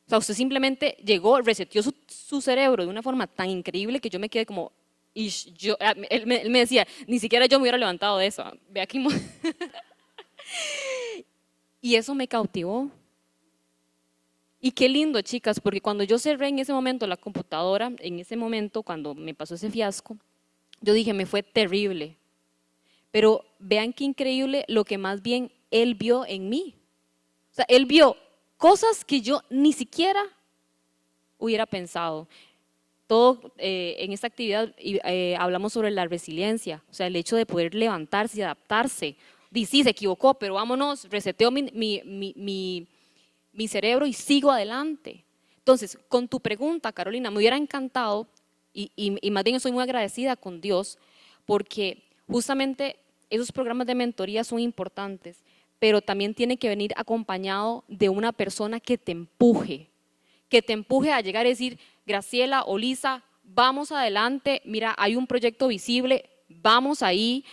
S7: O sea, usted simplemente llegó, reseteó su cerebro de una forma tan increíble que yo me quedé como, él me decía, ni siquiera yo me hubiera levantado de eso. Ve aquí. Y eso me cautivó. Y qué lindo, chicas, porque cuando yo cerré en ese momento la computadora, en ese momento cuando me pasó ese fiasco, yo dije, me fue terrible. Pero vean qué increíble lo que más bien él vio en mí. O sea, él vio cosas que yo ni siquiera hubiera pensado. Todo en esta actividad hablamos sobre la resiliencia, o sea, el hecho de poder levantarse y adaptarse. Dice, sí, se equivocó, pero vámonos, reseteo mi cerebro y sigo adelante. Entonces, con tu pregunta, Carolina, me hubiera encantado, y más bien estoy muy agradecida con Dios, porque justamente esos programas de mentoría son importantes, pero también tiene que venir acompañado de una persona que te empuje a llegar y decir, Graciela o Lisa, vamos adelante, mira, hay un proyecto visible, vamos ahí,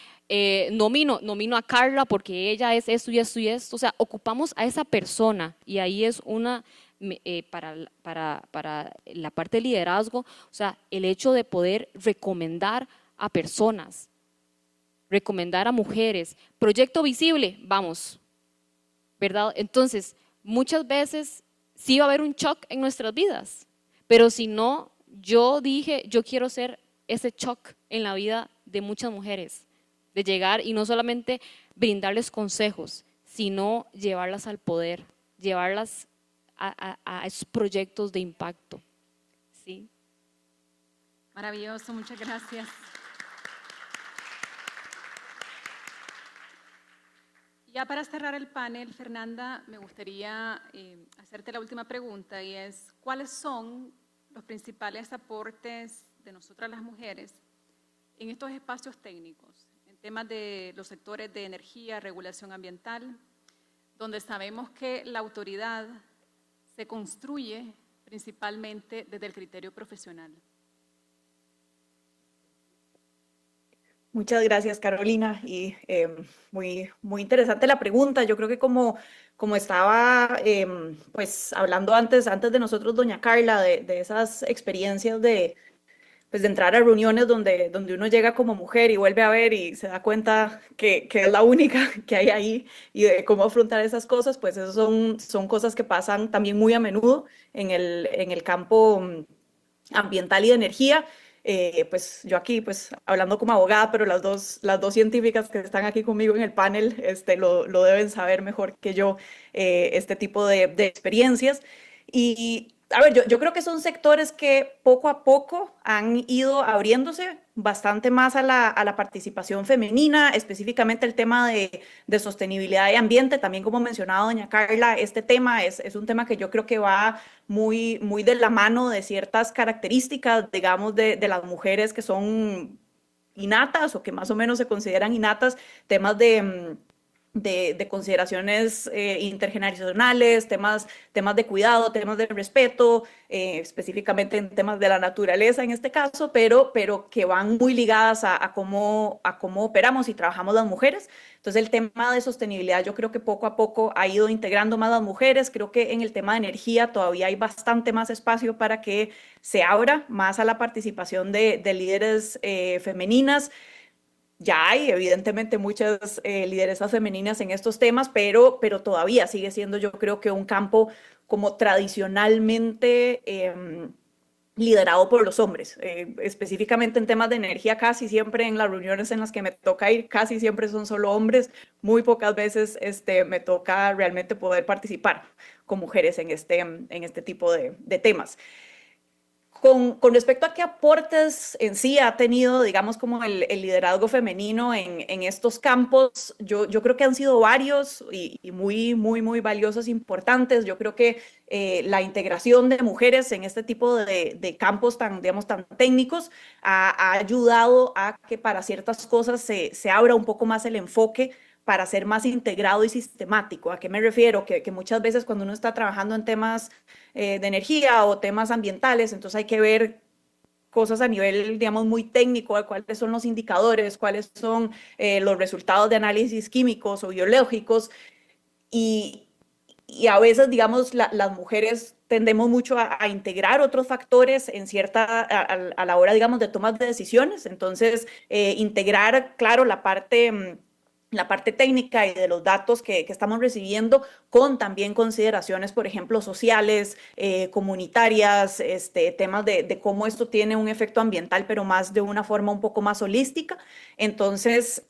S7: nomino a Carla porque ella es esto y esto y esto, o sea, ocupamos a esa persona y ahí es una, para la parte de liderazgo, o sea, el hecho de poder recomendar a personas, recomendar a mujeres, proyecto visible, vamos, ¿verdad? Entonces, muchas veces sí va a haber un shock en nuestras vidas, pero si no, yo dije, yo quiero ser ese shock en la vida de muchas mujeres, de llegar y no solamente brindarles consejos, sino llevarlas al poder, llevarlas a esos proyectos de impacto. ¿Sí?
S4: Maravilloso, muchas gracias. Ya para cerrar el panel, Fernanda, me gustaría hacerte la última pregunta y es, ¿cuáles son los principales aportes de nosotras las mujeres en estos espacios técnicos, en temas de los sectores de energía, regulación ambiental, donde sabemos que la autoridad se construye principalmente desde el criterio profesional?
S9: Muchas gracias, Carolina. Y muy interesante la pregunta. Yo creo que como estaba pues hablando antes de nosotros, doña Carla, de esas experiencias pues de entrar a reuniones donde uno llega como mujer y vuelve a ver y se da cuenta que es la única que hay ahí y de cómo afrontar esas cosas, pues esas son cosas que pasan también muy a menudo en el campo ambiental y de energía. Pues yo aquí, pues hablando como abogada, pero las dos científicas que están aquí conmigo en el panel lo deben saber mejor que yo, este tipo de experiencias. Y a ver, yo creo que son sectores que poco a poco han ido abriéndose bastante más a la participación femenina, específicamente el tema de sostenibilidad y ambiente. También, como mencionaba doña Carla, este tema es un tema que yo creo que va muy de la mano de ciertas características, digamos, de las mujeres que son innatas o que más o menos se consideran innatas, temas de consideraciones intergeneracionales, temas de cuidado, temas de respeto, específicamente en temas de la naturaleza en este caso, pero que van muy ligadas a cómo operamos y trabajamos las mujeres. Entonces el tema de sostenibilidad yo creo que poco a poco ha ido integrando más a las mujeres. Creo que en el tema de energía todavía hay bastante más espacio para que se abra más a la participación de líderes femeninas. Ya hay, evidentemente, muchas lideresas femeninas en estos temas, pero todavía sigue siendo, yo creo que un campo como tradicionalmente liderado por los hombres. Específicamente en temas de energía, casi siempre en las reuniones en las que me toca ir, casi siempre son solo hombres. Muy pocas veces me toca realmente poder participar con mujeres en este tipo de temas. Con respecto a qué aportes en sí ha tenido, digamos, como el liderazgo femenino en estos campos, yo creo que han sido varios y muy valiosos, importantes. Yo creo que la integración de mujeres en este tipo de campos tan técnicos ha ayudado a que para ciertas cosas se abra un poco más el enfoque para ser más integrado y sistemático. ¿A qué me refiero? Que muchas veces cuando uno está trabajando en temas de energía o temas ambientales, entonces hay que ver cosas a nivel, digamos, muy técnico, de cuáles son los indicadores, cuáles son los resultados de análisis químicos o biológicos, y a veces, digamos, las mujeres tendemos mucho a integrar otros factores a la hora, digamos, de tomas de decisiones. Entonces, integrar, claro, la parte técnica y de los datos que estamos recibiendo, con también consideraciones, por ejemplo, sociales, comunitarias, temas de cómo esto tiene un efecto ambiental, pero más de una forma un poco más holística. Entonces,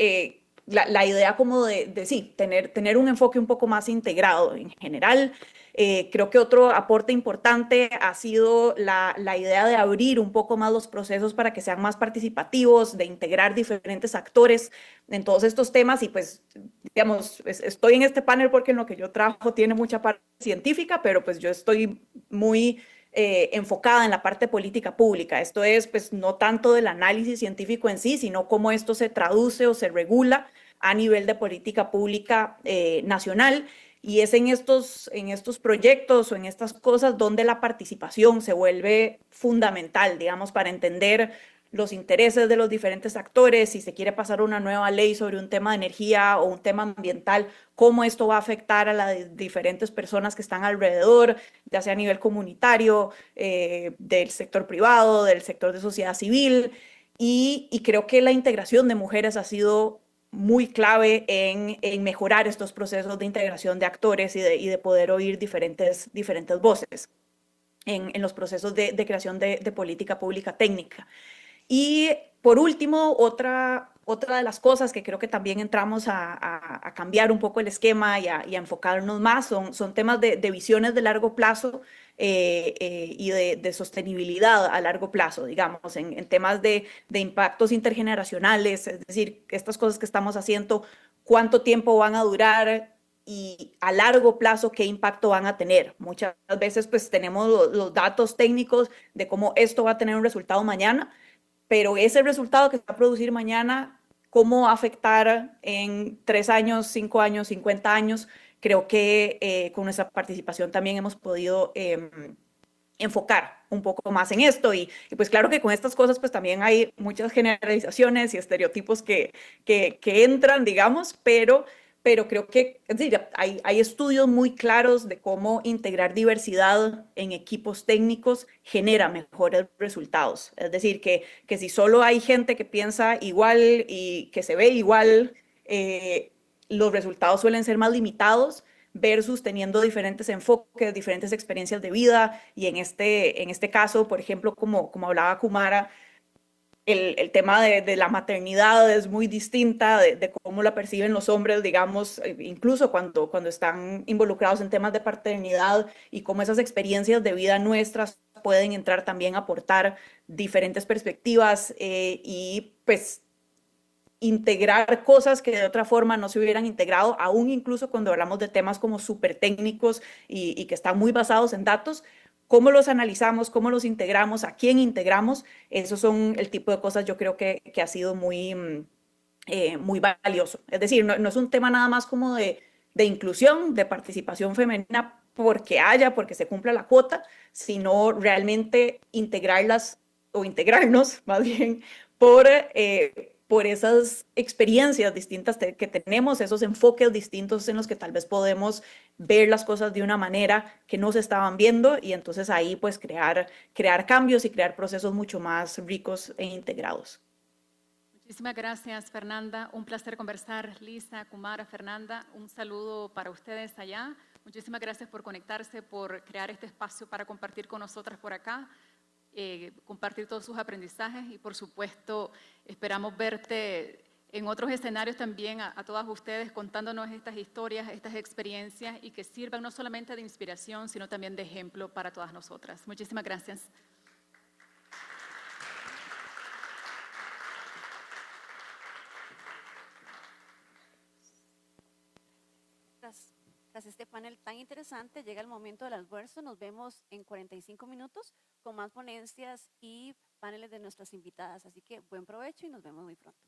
S9: la idea como sí, tener un enfoque un poco más integrado en general. Creo que otro aporte importante ha sido la idea de abrir un poco más los procesos para que sean más participativos, de integrar diferentes actores en todos estos temas. Y pues, digamos, estoy en este panel porque en lo que yo trabajo tiene mucha parte científica, pero pues yo estoy muy enfocada en la parte política pública. Esto es, pues, no tanto del análisis científico en sí, sino cómo esto se traduce o se regula a nivel de política pública nacional. Y es en estos proyectos o en estas cosas donde la participación se vuelve fundamental, digamos, para entender los intereses de los diferentes actores. Si se quiere pasar una nueva ley sobre un tema de energía o un tema ambiental, cómo esto va a afectar a las diferentes personas que están alrededor, ya sea a nivel comunitario, del sector privado, del sector de sociedad civil. Y creo que la integración de mujeres ha sido muy clave en mejorar estos procesos de integración de actores y de poder oír diferentes voces en los procesos de creación de política pública técnica. Y por último, otra de las cosas que creo que también entramos a cambiar un poco el esquema y a enfocarnos más son temas de visiones de largo plazo y de sostenibilidad a largo plazo, digamos, en temas de impactos intergeneracionales, es decir, estas cosas que estamos haciendo, cuánto tiempo van a durar y a largo plazo qué impacto van a tener. Muchas veces pues tenemos los datos técnicos de cómo esto va a tener un resultado mañana, pero ese resultado que se va a producir mañana, cómo va a afectar en 3 años, 5 años, 50 años, creo que con nuestra participación también hemos podido enfocar un poco más en esto y pues claro que con estas cosas pues también hay muchas generalizaciones y estereotipos que entran, digamos, pero creo que es decir, hay estudios muy claros de cómo integrar diversidad en equipos técnicos genera mejores resultados. Es decir, que si solo hay gente que piensa igual y que se ve igual, los resultados suelen ser más limitados versus teniendo diferentes enfoques, diferentes experiencias de vida. Y en este caso, por ejemplo, como hablaba Kumara, el tema de la maternidad es muy distinta de cómo la perciben los hombres, digamos, incluso cuando están involucrados en temas de paternidad y cómo esas experiencias de vida nuestras pueden entrar también a aportar diferentes perspectivas y pues integrar cosas que de otra forma no se hubieran integrado, aún incluso cuando hablamos de temas como súper técnicos y que están muy basados en datos, cómo los analizamos, cómo los integramos, a quién integramos, esos son el tipo de cosas yo creo que ha sido muy, muy valioso. Es decir, no es un tema nada más como de inclusión, de participación femenina porque se cumpla la cuota, sino realmente integrarlas o integrarnos más bien por esas experiencias distintas que tenemos, esos enfoques distintos en los que tal vez podemos ver las cosas de una manera que no se estaban viendo y entonces ahí pues crear cambios y crear procesos mucho más ricos e integrados.
S4: Muchísimas gracias, Fernanda. Un placer conversar. Lisa, Kumara, Fernanda, un saludo para ustedes allá. Muchísimas gracias por conectarse, por crear este espacio para compartir con nosotras por acá. Compartir todos sus aprendizajes y por supuesto esperamos verte en otros escenarios también a todas ustedes contándonos estas historias, estas experiencias y que sirvan no solamente de inspiración sino también de ejemplo para todas nosotras. Muchísimas gracias.
S1: Tras este panel tan interesante, llega el momento del almuerzo. Nos vemos en 45 minutos con más ponencias y paneles de nuestras invitadas. Así que buen provecho y nos vemos muy pronto.